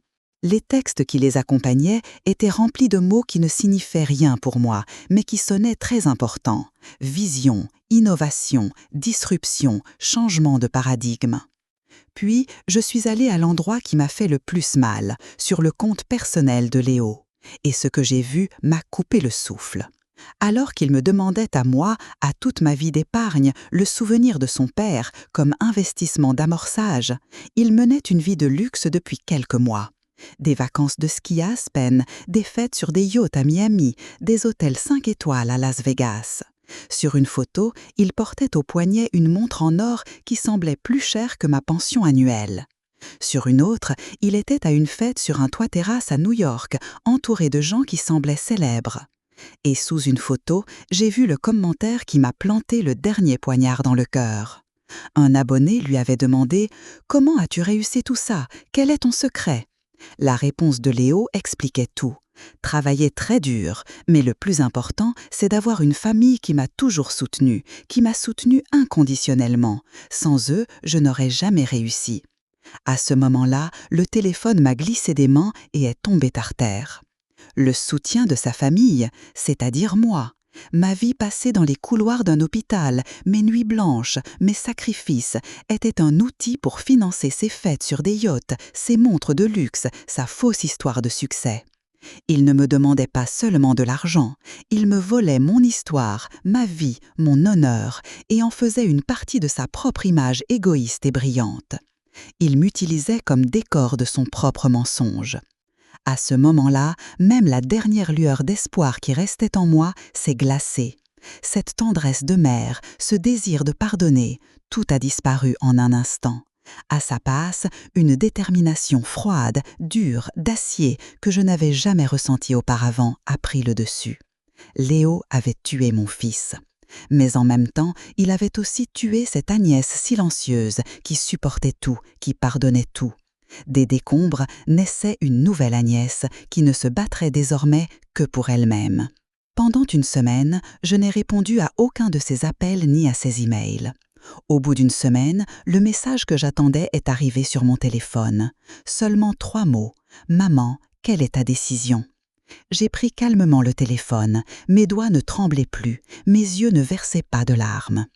Les textes qui les accompagnaient étaient remplis de mots qui ne signifiaient rien pour moi, mais qui sonnaient très importants. Vision, innovation, disruption, changement de paradigme. Puis, je suis allée à l'endroit qui m'a fait le plus mal, sur le compte personnel de Léo. Et ce que j'ai vu m'a coupé le souffle. Alors qu'il me demandait à moi, à toute ma vie d'épargne, le souvenir de son père comme investissement d'amorçage, il menait une vie de luxe depuis quelques mois. Des vacances de ski à Aspen, des fêtes sur des yachts à Miami, des hôtels 5 étoiles à Las Vegas. Sur une photo, il portait au poignet une montre en or qui semblait plus chère que ma pension annuelle. Sur une autre, il était à une fête sur un toit-terrasse à New York, entouré de gens qui semblaient célèbres. Et sous une photo, j'ai vu le commentaire qui m'a planté le dernier poignard dans le cœur. Un abonné lui avait demandé « Comment as-tu réussi tout ça? Quel est ton secret ?» La réponse de Léo expliquait tout. Travailler très dur, mais le plus important, c'est d'avoir une famille qui m'a toujours soutenue, qui m'a soutenue inconditionnellement. Sans eux, je n'aurais jamais réussi. À ce moment-là, le téléphone m'a glissé des mains et est tombé par terre. Le soutien de sa famille, c'est-à-dire moi. Ma vie passée dans les couloirs d'un hôpital, mes nuits blanches, mes sacrifices, étaient un outil pour financer ses fêtes sur des yachts, ses montres de luxe, sa fausse histoire de succès. Il ne me demandait pas seulement de l'argent, il me volait mon histoire, ma vie, mon honneur, et en faisait une partie de sa propre image égoïste et brillante. Il m'utilisait comme décor de son propre mensonge. À ce moment-là, même la dernière lueur d'espoir qui restait en moi s'est glacée. Cette tendresse de mère, ce désir de pardonner, tout a disparu en un instant. À sa place, une détermination froide, dure, d'acier, que je n'avais jamais ressentie auparavant, a pris le dessus. Léo avait tué mon fils. Mais en même temps, il avait aussi tué cette Agnès silencieuse qui supportait tout, qui pardonnait tout. Des décombres naissait une nouvelle Agnès qui ne se battrait désormais que pour elle-même. Pendant une semaine, je n'ai répondu à aucun de ses appels ni à ses emails. Au bout d'une semaine, le message que j'attendais est arrivé sur mon téléphone. Seulement 3 mots. « Maman, quelle est ta décision ?» J'ai pris calmement le téléphone. Mes doigts ne tremblaient plus, mes yeux ne versaient pas de larmes.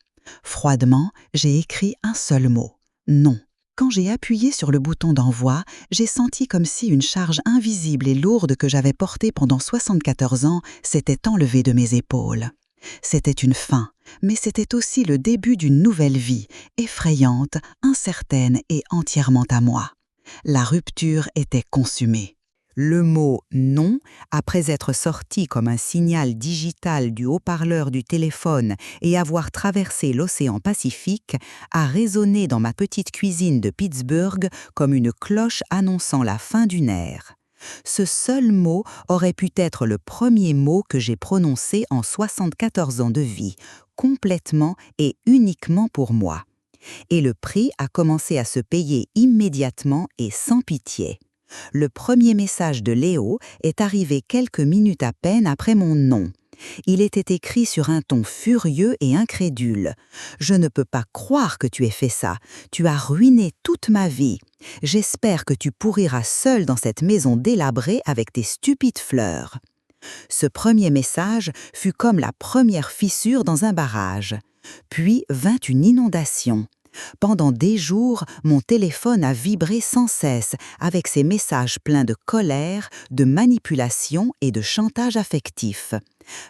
Froidement, j'ai écrit un seul mot. « Non ». Quand j'ai appuyé sur le bouton d'envoi, j'ai senti comme si une charge invisible et lourde que j'avais portée pendant 74 ans s'était enlevée de mes épaules. C'était une fin, mais c'était aussi le début d'une nouvelle vie, effrayante, incertaine et entièrement à moi. La rupture était consumée. Le mot « non », après être sorti comme un signal digital du haut-parleur du téléphone et avoir traversé l'océan Pacifique, a résonné dans ma petite cuisine de Pittsburgh comme une cloche annonçant la fin d'une ère. Ce seul mot aurait pu être le premier mot que j'ai prononcé en 74 ans de vie, complètement et uniquement pour moi. Et le prix a commencé à se payer immédiatement et sans pitié. Le premier message de Léo est arrivé quelques minutes à peine après mon nom. Il était écrit sur un ton furieux et incrédule. « Je ne peux pas croire que tu aies fait ça. Tu as ruiné toute ma vie. J'espère que tu pourriras seul dans cette maison délabrée avec tes stupides fleurs. » Ce premier message fut comme la première fissure dans un barrage. Puis vint une inondation. Pendant des jours, mon téléphone a vibré sans cesse avec ces messages pleins de colère, de manipulation et de chantage affectif.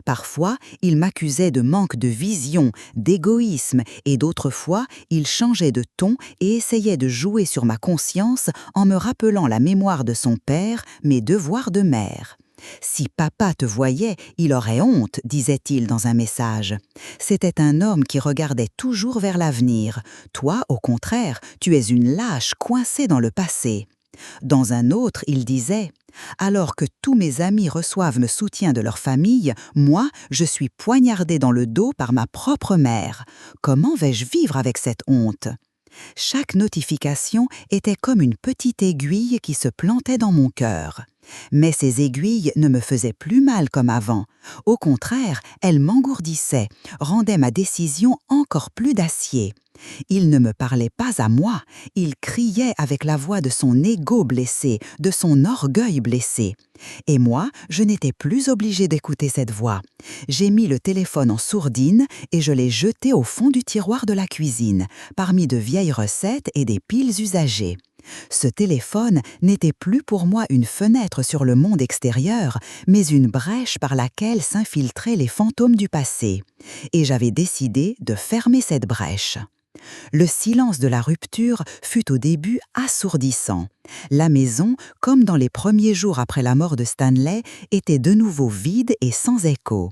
Parfois, il m'accusait de manque de vision, d'égoïsme et d'autres fois, il changeait de ton et essayait de jouer sur ma conscience en me rappelant la mémoire de son père, mes devoirs de mère. « Si papa te voyait, il aurait honte, disait-il dans un message. C'était un homme qui regardait toujours vers l'avenir. Toi, au contraire, tu es une lâche coincée dans le passé. » Dans un autre, il disait « Alors que tous mes amis reçoivent le soutien de leur famille, moi, je suis poignardé dans le dos par ma propre mère. Comment vais-je vivre avec cette honte ?» Chaque notification était comme une petite aiguille qui se plantait dans mon cœur. Mais ces aiguilles ne me faisaient plus mal comme avant. Au contraire, elles m'engourdissaient, rendaient ma décision encore plus d'acier. Il ne me parlait pas à moi, il criait avec la voix de son ego blessé, de son orgueil blessé. Et moi, je n'étais plus obligée d'écouter cette voix. J'ai mis le téléphone en sourdine et je l'ai jeté au fond du tiroir de la cuisine, parmi de vieilles recettes et des piles usagées. Ce téléphone n'était plus pour moi une fenêtre sur le monde extérieur, mais une brèche par laquelle s'infiltraient les fantômes du passé. Et j'avais décidé de fermer cette brèche. Le silence de la rupture fut au début assourdissant. La maison, comme dans les premiers jours après la mort de Stanley, était de nouveau vide et sans écho.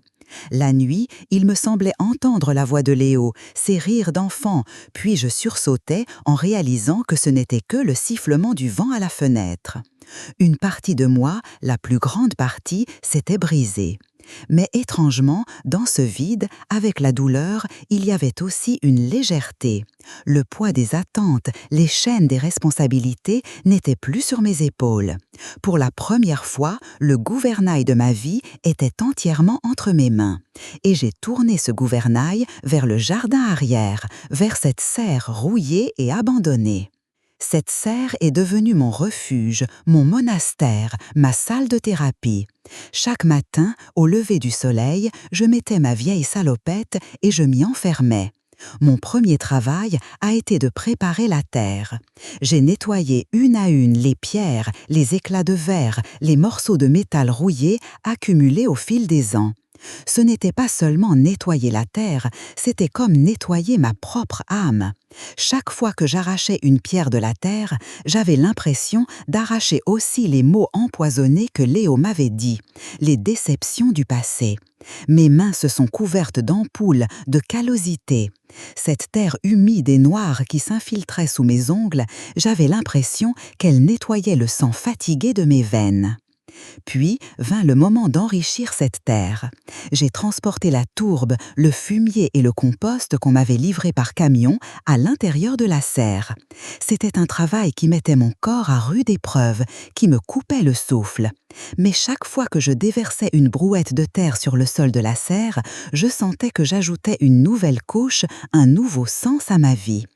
La nuit, il me semblait entendre la voix de Léo, ses rires d'enfant, puis je sursautais en réalisant que ce n'était que le sifflement du vent à la fenêtre. Une partie de moi, la plus grande partie, s'était brisée. Mais étrangement, dans ce vide, avec la douleur, il y avait aussi une légèreté. Le poids des attentes, les chaînes des responsabilités n'étaient plus sur mes épaules. Pour la première fois, le gouvernail de ma vie était entièrement entre mes mains. Et j'ai tourné ce gouvernail vers le jardin arrière, vers cette serre rouillée et abandonnée. Cette serre est devenue mon refuge, mon monastère, ma salle de thérapie. Chaque matin, au lever du soleil, je mettais ma vieille salopette et je m'y enfermais. Mon premier travail a été de préparer la terre. J'ai nettoyé une à une les pierres, les éclats de verre, les morceaux de métal rouillés accumulés au fil des ans. Ce n'était pas seulement nettoyer la terre, c'était comme nettoyer ma propre âme. Chaque fois que j'arrachais une pierre de la terre, j'avais l'impression d'arracher aussi les mots empoisonnés que Léo m'avait dit, les déceptions du passé. Mes mains se sont couvertes d'ampoules, de callosité. Cette terre humide et noire qui s'infiltrait sous mes ongles, j'avais l'impression qu'elle nettoyait le sang fatigué de mes veines. Puis vint le moment d'enrichir cette terre. J'ai transporté la tourbe, le fumier et le compost qu'on m'avait livré par camion à l'intérieur de la serre. C'était un travail qui mettait mon corps à rude épreuve, qui me coupait le souffle. Mais chaque fois que je déversais une brouette de terre sur le sol de la serre, je sentais que j'ajoutais une nouvelle couche, un nouveau sens à ma vie.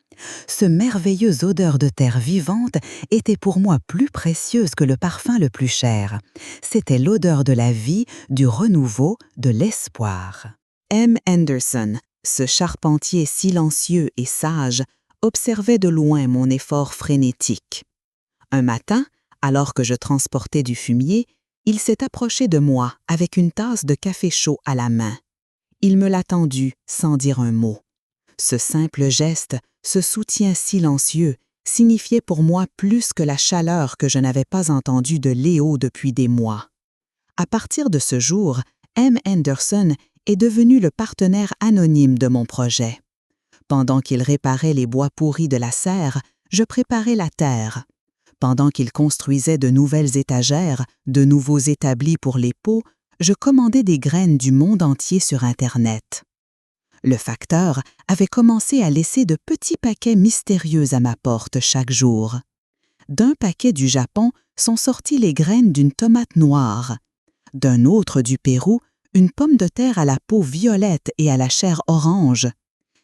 Ce merveilleuse odeur de terre vivante était pour moi plus précieuse que le parfum le plus cher. C'était l'odeur de la vie, du renouveau, de l'espoir. M. Anderson, ce charpentier silencieux et sage, observait de loin mon effort frénétique. Un matin, alors que je transportais du fumier, il s'est approché de moi avec une tasse de café chaud à la main. Il me l'a tendue sans dire un mot. Ce simple geste, ce soutien silencieux, signifiait pour moi plus que la chaleur que je n'avais pas entendue de Léo depuis des mois. À partir de ce jour, M. Anderson est devenu le partenaire anonyme de mon projet. Pendant qu'il réparait les bois pourris de la serre, je préparais la terre. Pendant qu'il construisait de nouvelles étagères, de nouveaux établis pour les pots, je commandais des graines du monde entier sur Internet. Le facteur avait commencé à laisser de petits paquets mystérieux à ma porte chaque jour. D'un paquet du Japon sont sorties les graines d'une tomate noire. D'un autre du Pérou, une pomme de terre à la peau violette et à la chair orange.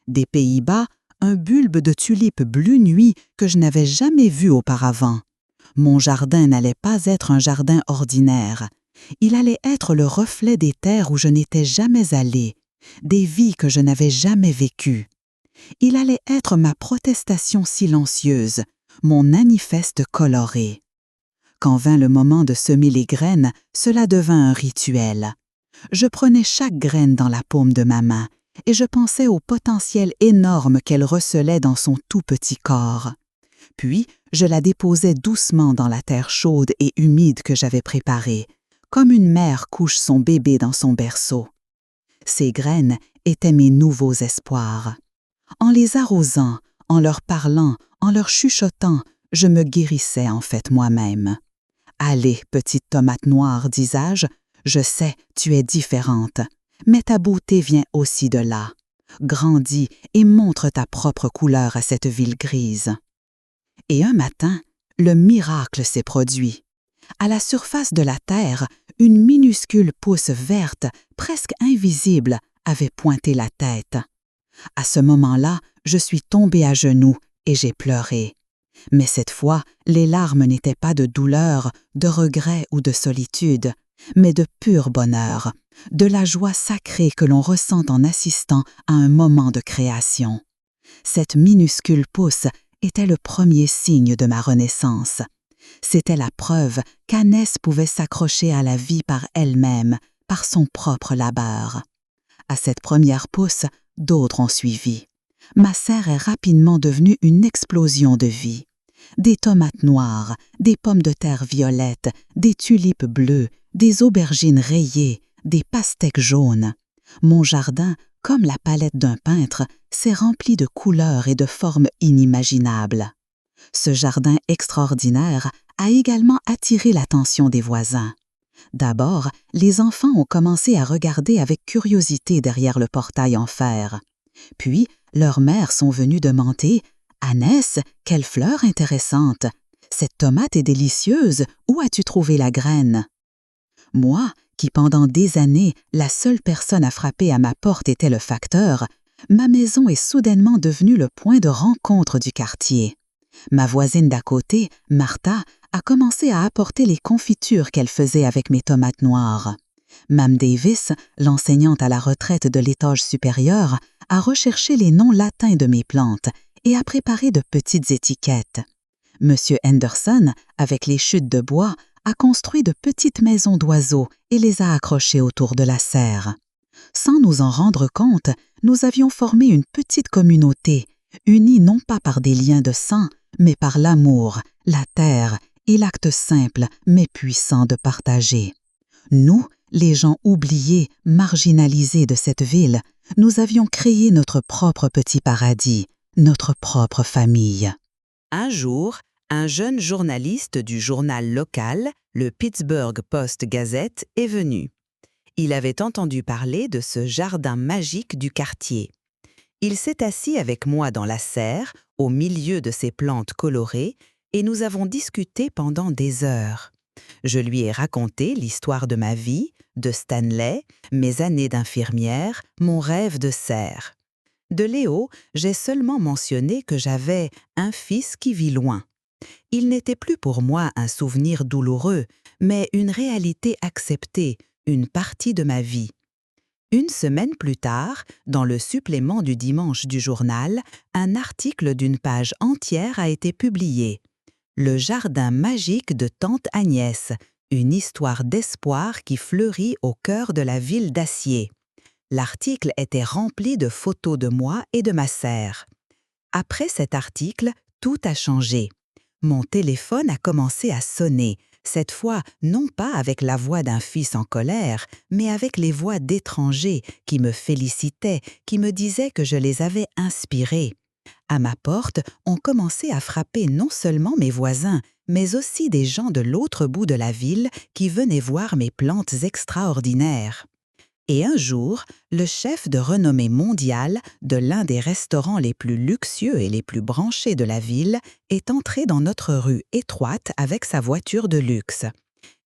Des Pays-Bas, un bulbe de tulipe bleu nuit que je n'avais jamais vu auparavant. Mon jardin n'allait pas être un jardin ordinaire. Il allait être le reflet des terres où je n'étais jamais allée, des vies que je n'avais jamais vécues. Il allait être ma protestation silencieuse, mon manifeste coloré. Quand vint le moment de semer les graines, cela devint un rituel. Je prenais chaque graine dans la paume de ma main et je pensais au potentiel énorme qu'elle recelait dans son tout petit corps. Puis, je la déposais doucement dans la terre chaude et humide que j'avais préparée, comme une mère couche son bébé dans son berceau. Ces graines étaient mes nouveaux espoirs. En les arrosant, en leur parlant, en leur chuchotant, je me guérissais en fait moi-même. « Allez, petite tomate noire, disais-je, je sais, tu es différente, mais ta beauté vient aussi de là. Grandis et montre ta propre couleur à cette ville grise. » Et un matin, le miracle s'est produit. À la surface de la terre, une minuscule pousse verte, presque invisible, avait pointé la tête. À ce moment-là, je suis tombée à genoux et j'ai pleuré. Mais cette fois, les larmes n'étaient pas de douleur, de regret ou de solitude, mais de pur bonheur, de la joie sacrée que l'on ressent en assistant à un moment de création. Cette minuscule pousse était le premier signe de ma renaissance. C'était la preuve qu'Annès pouvait s'accrocher à la vie par elle-même, par son propre labeur. À cette première pousse, d'autres ont suivi. Ma serre est rapidement devenue une explosion de vie. Des tomates noires, des pommes de terre violettes, des tulipes bleues, des aubergines rayées, des pastèques jaunes. Mon jardin, comme la palette d'un peintre, s'est rempli de couleurs et de formes inimaginables. Ce jardin extraordinaire a également attiré l'attention des voisins. D'abord, les enfants ont commencé à regarder avec curiosité derrière le portail en fer. Puis, leurs mères sont venues demander « Annès, quelle fleur intéressante! Cette tomate est délicieuse, où as-tu trouvé la graine? » Moi, qui pendant des années, la seule personne à frapper à ma porte était le facteur, ma maison est soudainement devenue le point de rencontre du quartier. Ma voisine d'à côté, Martha, a commencé à apporter les confitures qu'elle faisait avec mes tomates noires. Mam Davis, l'enseignante à la retraite de l'étage supérieur, a recherché les noms latins de mes plantes et a préparé de petites étiquettes. Monsieur Henderson, avec les chutes de bois, a construit de petites maisons d'oiseaux et les a accrochées autour de la serre. Sans nous en rendre compte, nous avions formé une petite communauté, unie non pas par des liens de sang, mais par l'amour, la terre et l'acte simple mais puissant de partager. Nous, les gens oubliés, marginalisés de cette ville, nous avions créé notre propre petit paradis, notre propre famille. Un jour, un jeune journaliste du journal local, le Pittsburgh Post-Gazette, est venu. Il avait entendu parler de ce jardin magique du quartier. Il s'est assis avec moi dans la serre, au milieu de ces plantes colorées, et nous avons discuté pendant des heures. Je lui ai raconté l'histoire de ma vie, de Stanley, mes années d'infirmière, mon rêve de serre. De Léo, j'ai seulement mentionné que j'avais un fils qui vit loin. Il n'était plus pour moi un souvenir douloureux, mais une réalité acceptée, une partie de ma vie. Une semaine plus tard, dans le supplément du dimanche du journal, un article d'une page entière a été publié. Le jardin magique de Tante Agnès, une histoire d'espoir qui fleurit au cœur de la ville d'Acier. L'article était rempli de photos de moi et de ma serre. Après cet article, tout a changé. Mon téléphone a commencé à sonner, cette fois non pas avec la voix d'un fils en colère, mais avec les voix d'étrangers qui me félicitaient, qui me disaient que je les avais inspirés. À ma porte, on commençait à frapper non seulement mes voisins, mais aussi des gens de l'autre bout de la ville qui venaient voir mes plantes extraordinaires. Et un jour, le chef de renommée mondiale de l'un des restaurants les plus luxueux et les plus branchés de la ville est entré dans notre rue étroite avec sa voiture de luxe.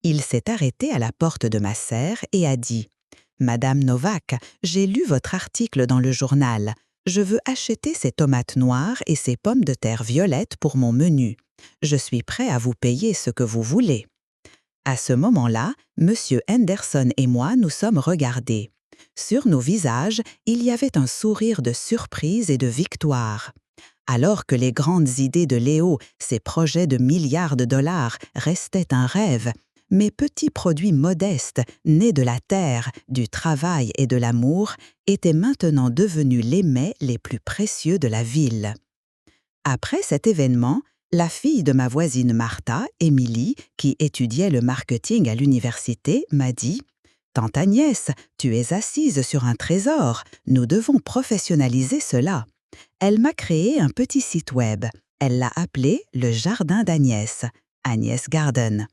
Il s'est arrêté à la porte de ma serre et a dit « Madame Novak, j'ai lu votre article dans le journal. Je veux acheter ces tomates noires et ces pommes de terre violettes pour mon menu. Je suis prêt à vous payer ce que vous voulez. » À ce moment-là, Monsieur Henderson et moi nous sommes regardés. Sur nos visages, il y avait un sourire de surprise et de victoire. Alors que les grandes idées de Léo, ses projets de milliards de dollars, restaient un rêve, mes petits produits modestes, nés de la terre, du travail et de l'amour, étaient maintenant devenus les mets les plus précieux de la ville. Après cet événement, la fille de ma voisine Martha, Émilie, qui étudiait le marketing à l'université, m'a dit « Tante Agnès, tu es assise sur un trésor, nous devons professionnaliser cela. » Elle m'a créé un petit site web. Elle l'a appelé le Jardin d'Agnès, Agnès Garden.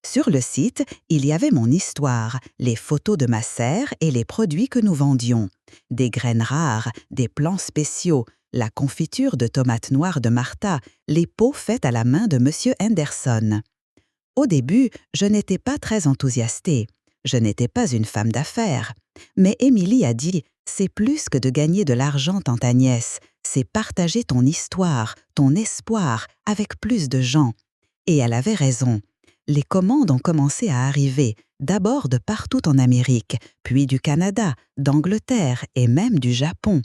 Sur le site, il y avait mon histoire, les photos de ma serre et les produits que nous vendions. Des graines rares, des plants spéciaux, la confiture de tomates noires de Martha, les pots faits à la main de Monsieur Henderson. Au début, je n'étais pas très enthousiastée. Je n'étais pas une femme d'affaires. Mais Émilie a dit C'est plus que de gagner de l'argent, tante Agnès, c'est partager ton histoire, ton espoir avec plus de gens. Et elle avait raison. Les commandes ont commencé à arriver, d'abord de partout en Amérique, puis du Canada, d'Angleterre et même du Japon.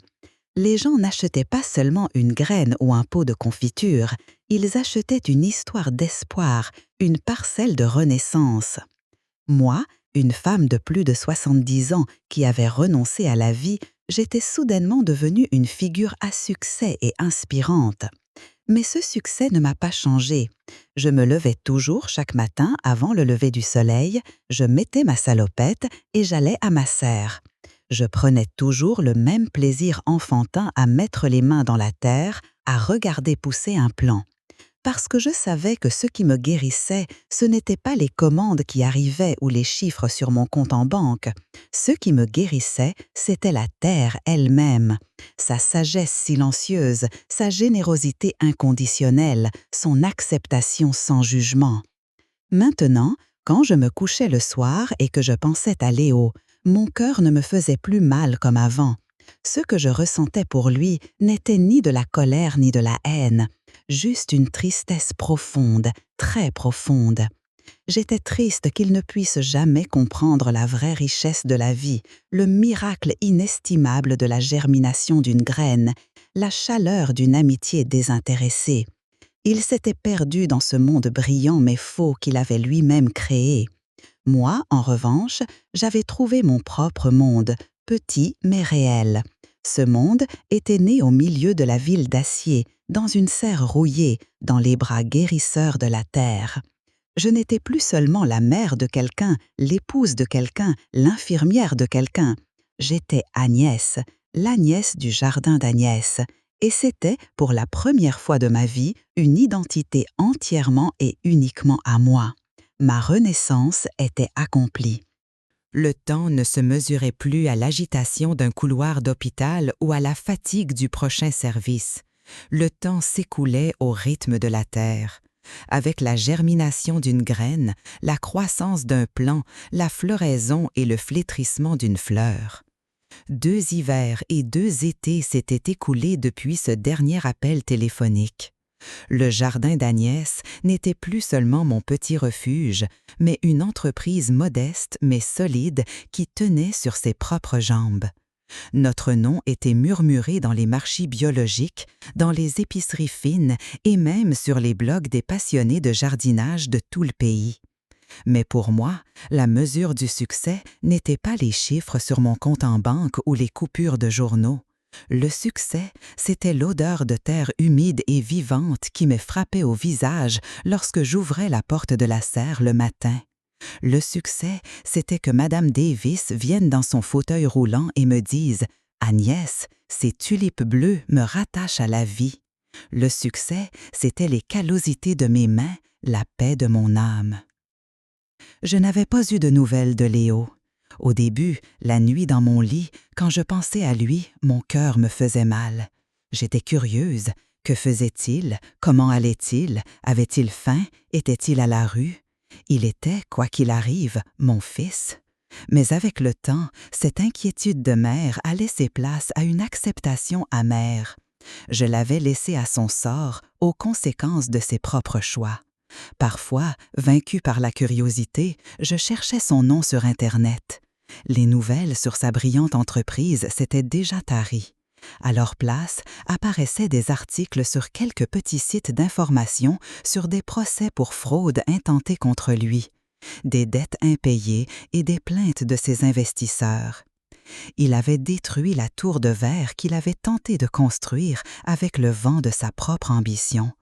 Les gens n'achetaient pas seulement une graine ou un pot de confiture, ils achetaient une histoire d'espoir, une parcelle de renaissance. Moi, une femme de plus de 70 ans qui avait renoncé à la vie, j'étais soudainement devenue une figure à succès et inspirante. Mais ce succès ne m'a pas changée. Je me levais toujours chaque matin avant le lever du soleil, je mettais ma salopette et j'allais à ma serre. Je prenais toujours le même plaisir enfantin à mettre les mains dans la terre, à regarder pousser un plant. Parce que je savais que ce qui me guérissait, ce n'étaient pas les commandes qui arrivaient ou les chiffres sur mon compte en banque. Ce qui me guérissait, c'était la terre elle-même, sa sagesse silencieuse, sa générosité inconditionnelle, son acceptation sans jugement. Maintenant, quand je me couchais le soir et que je pensais à Léo, mon cœur ne me faisait plus mal comme avant. Ce que je ressentais pour lui n'était ni de la colère ni de la haine, juste une tristesse profonde, très profonde. J'étais triste qu'il ne puisse jamais comprendre la vraie richesse de la vie, le miracle inestimable de la germination d'une graine, la chaleur d'une amitié désintéressée. Il s'était perdu dans ce monde brillant mais faux qu'il avait lui-même créé. Moi, en revanche, j'avais trouvé mon propre monde, petit mais réel. Ce monde était né au milieu de la ville d'acier, dans une serre rouillée, dans les bras guérisseurs de la terre. Je n'étais plus seulement la mère de quelqu'un, l'épouse de quelqu'un, l'infirmière de quelqu'un. J'étais Agnès, l'Agnès du jardin d'Agnès, et c'était, pour la première fois de ma vie, une identité entièrement et uniquement à moi. Ma renaissance était accomplie. Le temps ne se mesurait plus à l'agitation d'un couloir d'hôpital ou à la fatigue du prochain service. Le temps s'écoulait au rythme de la terre. Avec la germination d'une graine, la croissance d'un plant, la floraison et le flétrissement d'une fleur. 2 hivers et 2 étés s'étaient écoulés depuis ce dernier appel téléphonique. Le jardin d'Agnès n'était plus seulement mon petit refuge, mais une entreprise modeste mais solide qui tenait sur ses propres jambes. Notre nom était murmuré dans les marchés biologiques, dans les épiceries fines et même sur les blogs des passionnés de jardinage de tout le pays. Mais pour moi, la mesure du succès n'était pas les chiffres sur mon compte en banque ou les coupures de journaux. Le succès, c'était l'odeur de terre humide et vivante qui me frappait au visage lorsque j'ouvrais la porte de la serre le matin. Le succès, c'était que Madame Davis vienne dans son fauteuil roulant et me dise « Agnès, ces tulipes bleues me rattachent à la vie. » Le succès, c'était les callosités de mes mains, la paix de mon âme. Je n'avais pas eu de nouvelles de Léo. Au début, la nuit dans mon lit, quand je pensais à lui, mon cœur me faisait mal. J'étais curieuse. Que faisait-il? Comment allait-il? Avait-il faim? Était-il à la rue? Il était, quoi qu'il arrive, mon fils. Mais avec le temps, cette inquiétude de mère a laissé place à une acceptation amère. Je l'avais laissé à son sort, aux conséquences de ses propres choix. Parfois, vaincue par la curiosité, je cherchais son nom sur Internet. Les nouvelles sur sa brillante entreprise s'étaient déjà taries. À leur place, apparaissaient des articles sur quelques petits sites d'information sur des procès pour fraude intentés contre lui, des dettes impayées et des plaintes de ses investisseurs. Il avait détruit la tour de verre qu'il avait tenté de construire avec le vent de sa propre ambition.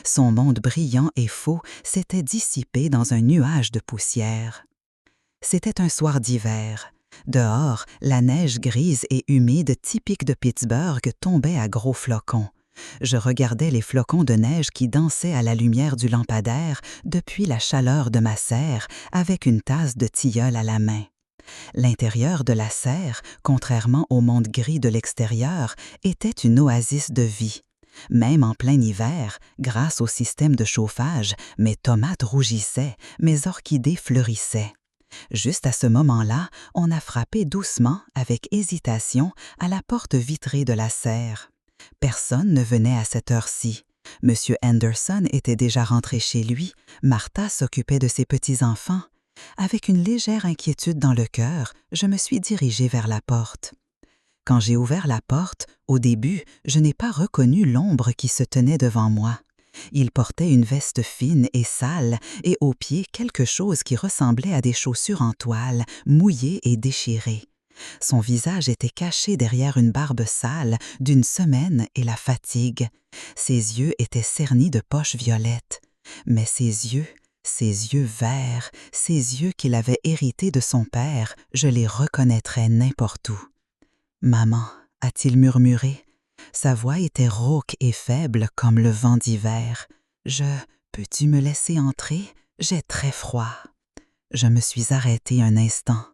Son monde brillant et faux s'était dissipé dans un nuage de poussière. C'était un soir d'hiver. Dehors, la neige grise et humide typique de Pittsburgh tombait à gros flocons. Je regardais les flocons de neige qui dansaient à la lumière du lampadaire depuis la chaleur de ma serre avec une tasse de tilleul à la main. L'intérieur de la serre, contrairement au monde gris de l'extérieur, était une oasis de vie. Même en plein hiver, grâce au système de chauffage, mes tomates rougissaient, mes orchidées fleurissaient. Juste à ce moment-là, on a frappé doucement, avec hésitation, à la porte vitrée de la serre. Personne ne venait à cette heure-ci. Monsieur Anderson était déjà rentré chez lui, Martha s'occupait de ses petits-enfants. Avec une légère inquiétude dans le cœur, je me suis dirigée vers la porte. Quand j'ai ouvert la porte, au début, je n'ai pas reconnu l'ombre qui se tenait devant moi. Il portait une veste fine et sale et aux pieds quelque chose qui ressemblait à des chaussures en toile, mouillées et déchirées. Son visage était caché derrière une barbe sale d'une semaine et la fatigue. Ses yeux étaient cernis de poches violettes. Mais ses yeux verts, ces yeux qu'il avait hérités de son père, je les reconnaîtrais n'importe où. « Maman », a-t-il murmuré. Sa voix était rauque et faible comme le vent d'hiver. « Peux-tu me laisser entrer? J'ai très froid. » Je me suis arrêtée un instant.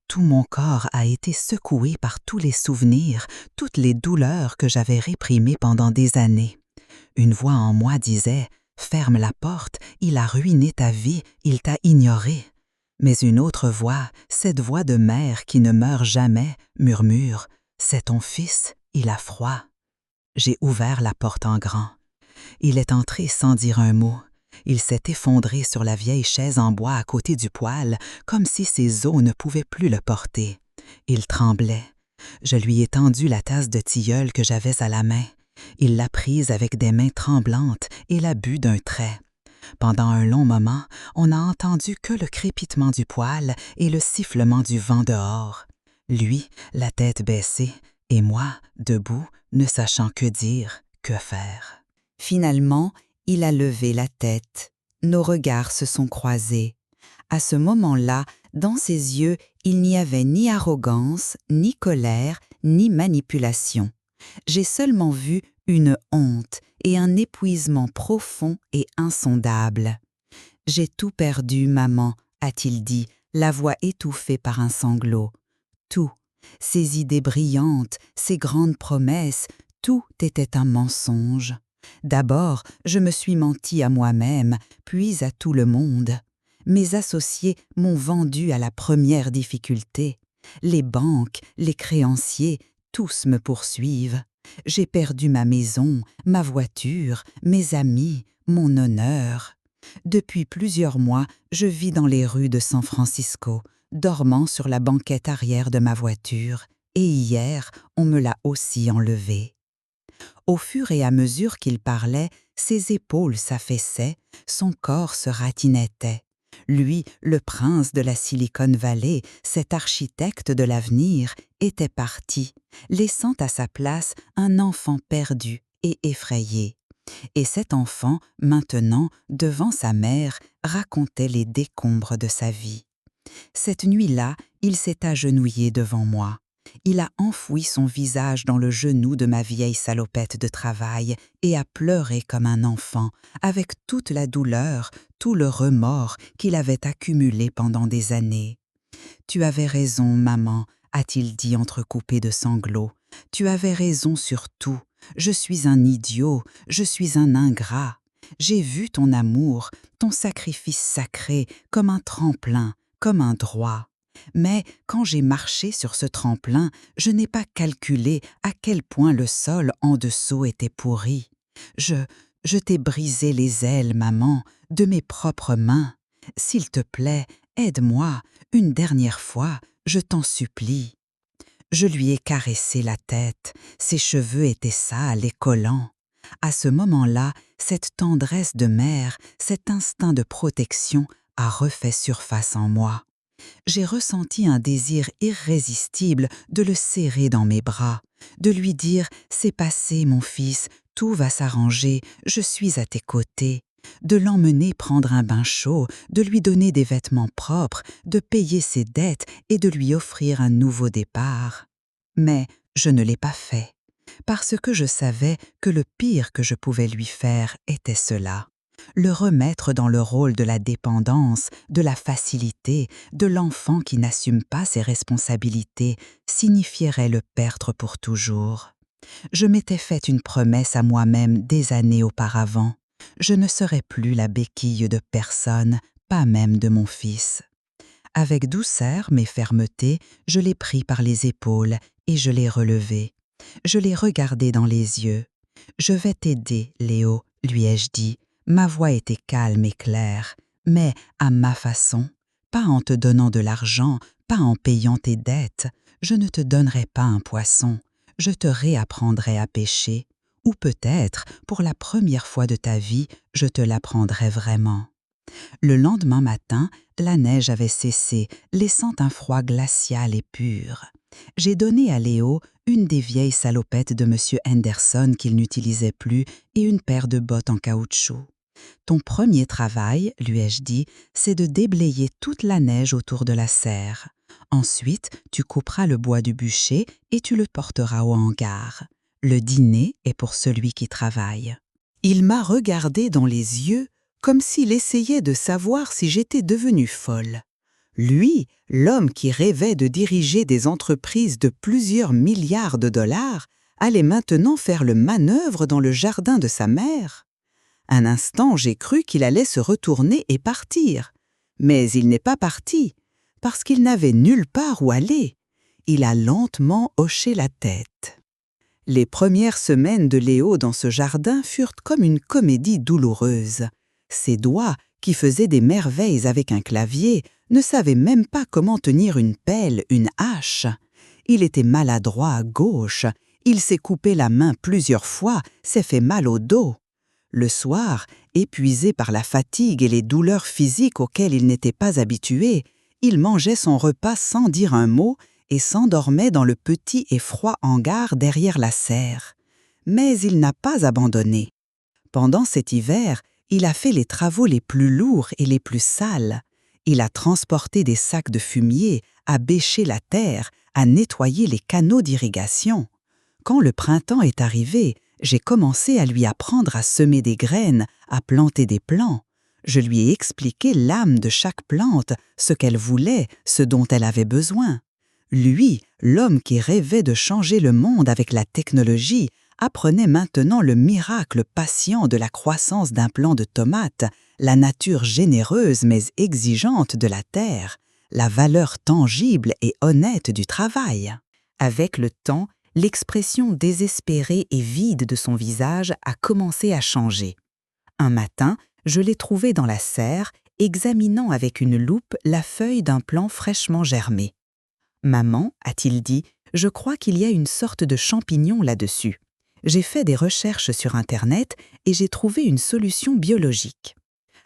Tout mon corps a été secoué par tous les souvenirs, toutes les douleurs que j'avais réprimées pendant des années. Une voix en moi disait « Ferme la porte, il a ruiné ta vie, il t'a ignoré. » Mais une autre voix, cette voix de mère qui ne meurt jamais, murmure « C'est ton fils, il a froid. » J'ai ouvert la porte en grand. Il est entré sans dire un mot. Il s'est effondré sur la vieille chaise en bois à côté du poêle, comme si ses os ne pouvaient plus le porter. Il tremblait. Je lui ai tendu la tasse de tilleul que j'avais à la main. Il l'a prise avec des mains tremblantes et l'a bu d'un trait. Pendant un long moment, on n'a entendu que le crépitement du poêle et le sifflement du vent dehors. Lui, la tête baissée, et moi, debout, ne sachant que dire, que faire. Finalement, il a levé la tête. Nos regards se sont croisés. À ce moment-là, dans ses yeux, il n'y avait ni arrogance, ni colère, ni manipulation. J'ai seulement vu une honte et un épuisement profond et insondable. « J'ai tout perdu, maman », a-t-il dit, la voix étouffée par un sanglot. Tout, ses idées brillantes, ses grandes promesses, tout était un mensonge. D'abord, je me suis menti à moi-même, puis à tout le monde. Mes associés m'ont vendu à la première difficulté. Les banques, les créanciers, tous me poursuivent. J'ai perdu ma maison, ma voiture, mes amis, mon honneur. Depuis plusieurs mois, je vis dans les rues de San Francisco, dormant sur la banquette arrière de ma voiture, et hier, on me l'a aussi enlevé. Au fur et à mesure qu'il parlait, ses épaules s'affaissaient, son corps se ratinettait. Lui, le prince de la Silicon Valley, cet architecte de l'avenir, était parti, laissant à sa place un enfant perdu et effrayé. Et cet enfant, maintenant, devant sa mère, racontait les décombres de sa vie. Cette nuit-là, il s'est agenouillé devant moi. Il a enfoui son visage dans le genou de ma vieille salopette de travail et a pleuré comme un enfant, avec toute la douleur, tout le remords qu'il avait accumulé pendant des années. « Tu avais raison, maman », a-t-il dit entrecoupé de sanglots. « Tu avais raison sur tout. Je suis un idiot, je suis un ingrat. J'ai vu ton amour, ton sacrifice sacré comme un tremplin, comme un droit. Mais quand j'ai marché sur ce tremplin, je n'ai pas calculé à quel point le sol en dessous était pourri. Je t'ai brisé les ailes, maman, de mes propres mains. S'il te plaît, aide-moi, une dernière fois, je t'en supplie. » Je lui ai caressé la tête, ses cheveux étaient sales et collants. À ce moment-là, cette tendresse de mère, cet instinct de protection a refait surface en moi. J'ai ressenti un désir irrésistible de le serrer dans mes bras, de lui dire « C'est passé, mon fils, tout va s'arranger, je suis à tes côtés », de l'emmener prendre un bain chaud, de lui donner des vêtements propres, de payer ses dettes et de lui offrir un nouveau départ. Mais je ne l'ai pas fait, parce que je savais que le pire que je pouvais lui faire était cela. Le remettre dans le rôle de la dépendance, de la facilité, de l'enfant qui n'assume pas ses responsabilités, signifierait le perdre pour toujours. Je m'étais fait une promesse à moi-même des années auparavant. Je ne serais plus la béquille de personne, pas même de mon fils. Avec douceur mais fermeté, je l'ai pris par les épaules et je l'ai relevé. Je l'ai regardé dans les yeux. « Je vais t'aider, Léo », lui ai-je dit. Ma voix était calme et claire, mais à ma façon. Pas en te donnant de l'argent, pas en payant tes dettes. Je ne te donnerai pas un poisson. Je te réapprendrai à pêcher. Ou peut-être, pour la première fois de ta vie, je te l'apprendrai vraiment. Le lendemain matin, la neige avait cessé, laissant un froid glacial et pur. J'ai donné à Léo une des vieilles salopettes de M. Henderson qu'il n'utilisait plus et une paire de bottes en caoutchouc. « Ton premier travail, lui ai-je dit, c'est de déblayer toute la neige autour de la serre. Ensuite, tu couperas le bois du bûcher et tu le porteras au hangar. Le dîner est pour celui qui travaille. » Il m'a regardé dans les yeux comme s'il essayait de savoir si j'étais devenue folle. Lui, l'homme qui rêvait de diriger des entreprises de plusieurs milliards de dollars, allait maintenant faire le manœuvre dans le jardin de sa mère. Un instant, j'ai cru qu'il allait se retourner et partir. Mais il n'est pas parti, parce qu'il n'avait nulle part où aller. Il a lentement hoché la tête. Les premières semaines de Léo dans ce jardin furent comme une comédie douloureuse. Ses doigts, qui faisaient des merveilles avec un clavier, ne savaient même pas comment tenir une pelle, une hache. Il était maladroit à gauche. Il s'est coupé la main plusieurs fois, s'est fait mal au dos. Le soir, épuisé par la fatigue et les douleurs physiques auxquelles il n'était pas habitué, il mangeait son repas sans dire un mot et s'endormait dans le petit et froid hangar derrière la serre. Mais il n'a pas abandonné. Pendant cet hiver, il a fait les travaux les plus lourds et les plus sales. Il a transporté des sacs de fumier, a bêché la terre, a nettoyé les canaux d'irrigation. Quand le printemps est arrivé, j'ai commencé à lui apprendre à semer des graines, à planter des plants. Je lui ai expliqué l'âme de chaque plante, ce qu'elle voulait, ce dont elle avait besoin. Lui, l'homme qui rêvait de changer le monde avec la technologie, apprenait maintenant le miracle patient de la croissance d'un plant de tomates, la nature généreuse mais exigeante de la terre, la valeur tangible et honnête du travail. Avec le temps, l'expression désespérée et vide de son visage a commencé à changer. Un matin, je l'ai trouvé dans la serre, examinant avec une loupe la feuille d'un plant fraîchement germé. « Maman, a-t-il dit, je crois qu'il y a une sorte de champignon là-dessus. J'ai fait des recherches sur Internet et j'ai trouvé une solution biologique. »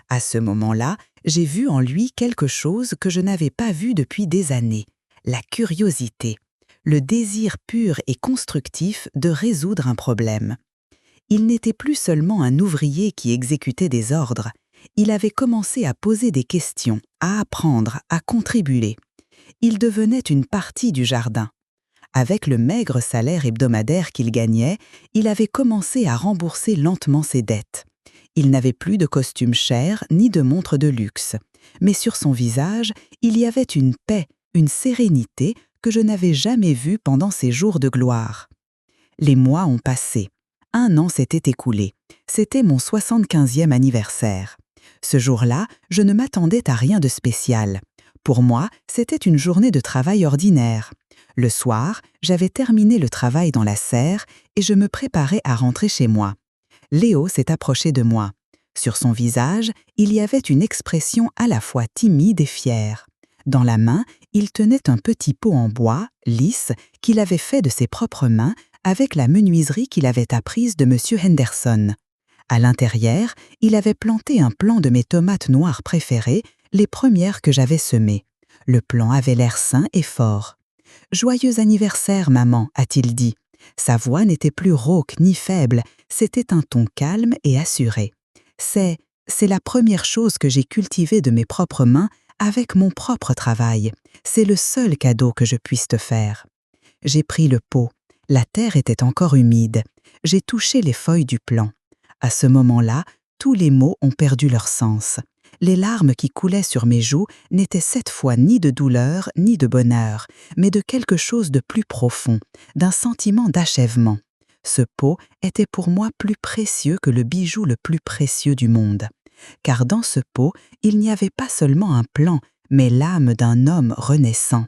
À ce moment-là, j'ai vu en lui quelque chose que je n'avais pas vu depuis des années, la curiosité, le désir pur et constructif de résoudre un problème. Il n'était plus seulement un ouvrier qui exécutait des ordres, il avait commencé à poser des questions, à apprendre, à contribuer. Il devenait une partie du jardin. Avec le maigre salaire hebdomadaire qu'il gagnait, il avait commencé à rembourser lentement ses dettes. Il n'avait plus de costume cher ni de montre de luxe, mais sur son visage, il y avait une paix, une sérénité que je n'avais jamais vue pendant ses jours de gloire. Les mois ont passé. 1 an s'était écoulé. C'était mon 75e anniversaire. Ce jour-là, je ne m'attendais à rien de spécial. Pour moi, c'était une journée de travail ordinaire. Le soir, j'avais terminé le travail dans la serre et je me préparais à rentrer chez moi. Léo s'est approché de moi. Sur son visage, il y avait une expression à la fois timide et fière. Dans la main, il tenait un petit pot en bois, lisse, qu'il avait fait de ses propres mains avec la menuiserie qu'il avait apprise de M. Henderson. À l'intérieur, il avait planté un plant de mes tomates noires préférées, les premières que j'avais semées. Le plant avait l'air sain et fort. « Joyeux anniversaire, maman », a-t-il dit. Sa voix n'était plus rauque ni faible, c'était un ton calme et assuré. C'est la première chose que j'ai cultivée de mes propres mains avec mon propre travail. C'est le seul cadeau que je puisse te faire. J'ai pris le pot. La terre était encore humide. J'ai touché les feuilles du plant. À ce moment-là, tous les mots ont perdu leur sens. Les larmes qui coulaient sur mes joues n'étaient cette fois ni de douleur ni de bonheur, mais de quelque chose de plus profond, d'un sentiment d'achèvement. Ce pot était pour moi plus précieux que le bijou le plus précieux du monde. Car dans ce pot, il n'y avait pas seulement un plant, mais l'âme d'un homme renaissant.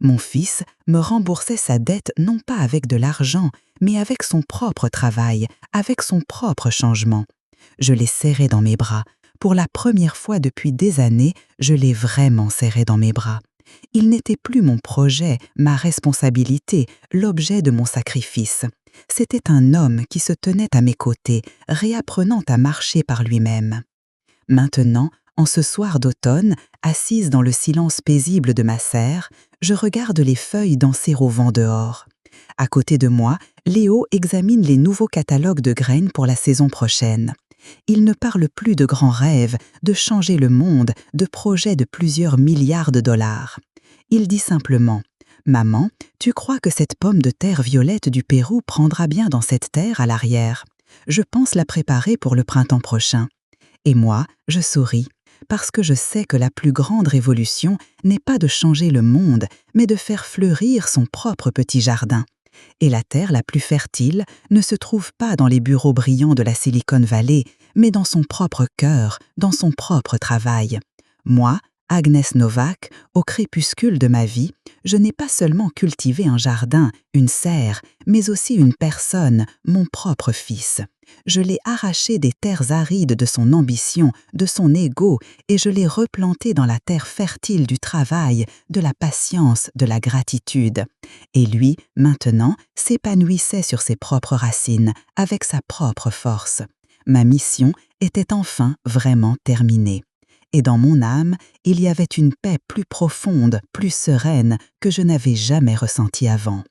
Mon fils me remboursait sa dette non pas avec de l'argent, mais avec son propre travail, avec son propre changement. Je l'ai serré dans mes bras. Pour la première fois depuis des années, je l'ai vraiment serré dans mes bras. Il n'était plus mon projet, ma responsabilité, l'objet de mon sacrifice. C'était un homme qui se tenait à mes côtés, réapprenant à marcher par lui-même. Maintenant, en ce soir d'automne, assise dans le silence paisible de ma serre, je regarde les feuilles danser au vent dehors. À côté de moi, Léo examine les nouveaux catalogues de graines pour la saison prochaine. Il ne parle plus de grands rêves, de changer le monde, de projets de plusieurs milliards de dollars. Il dit simplement « Maman, tu crois que cette pomme de terre violette du Pérou prendra bien dans cette terre à l'arrière? Je pense la préparer pour le printemps prochain. » Et moi, je souris, parce que je sais que la plus grande révolution n'est pas de changer le monde, mais de faire fleurir son propre petit jardin. Et la terre la plus fertile ne se trouve pas dans les bureaux brillants de la Silicon Valley, mais dans son propre cœur, dans son propre travail. Moi, Agnès Novak, au crépuscule de ma vie, je n'ai pas seulement cultivé un jardin, une serre, mais aussi une personne, mon propre fils. Je l'ai arraché des terres arides de son ambition, de son ego, et je l'ai replanté dans la terre fertile du travail, de la patience, de la gratitude. Et lui, maintenant, s'épanouissait sur ses propres racines, avec sa propre force. Ma mission était enfin vraiment terminée. Et dans mon âme, il y avait une paix plus profonde, plus sereine, que je n'avais jamais ressentie avant.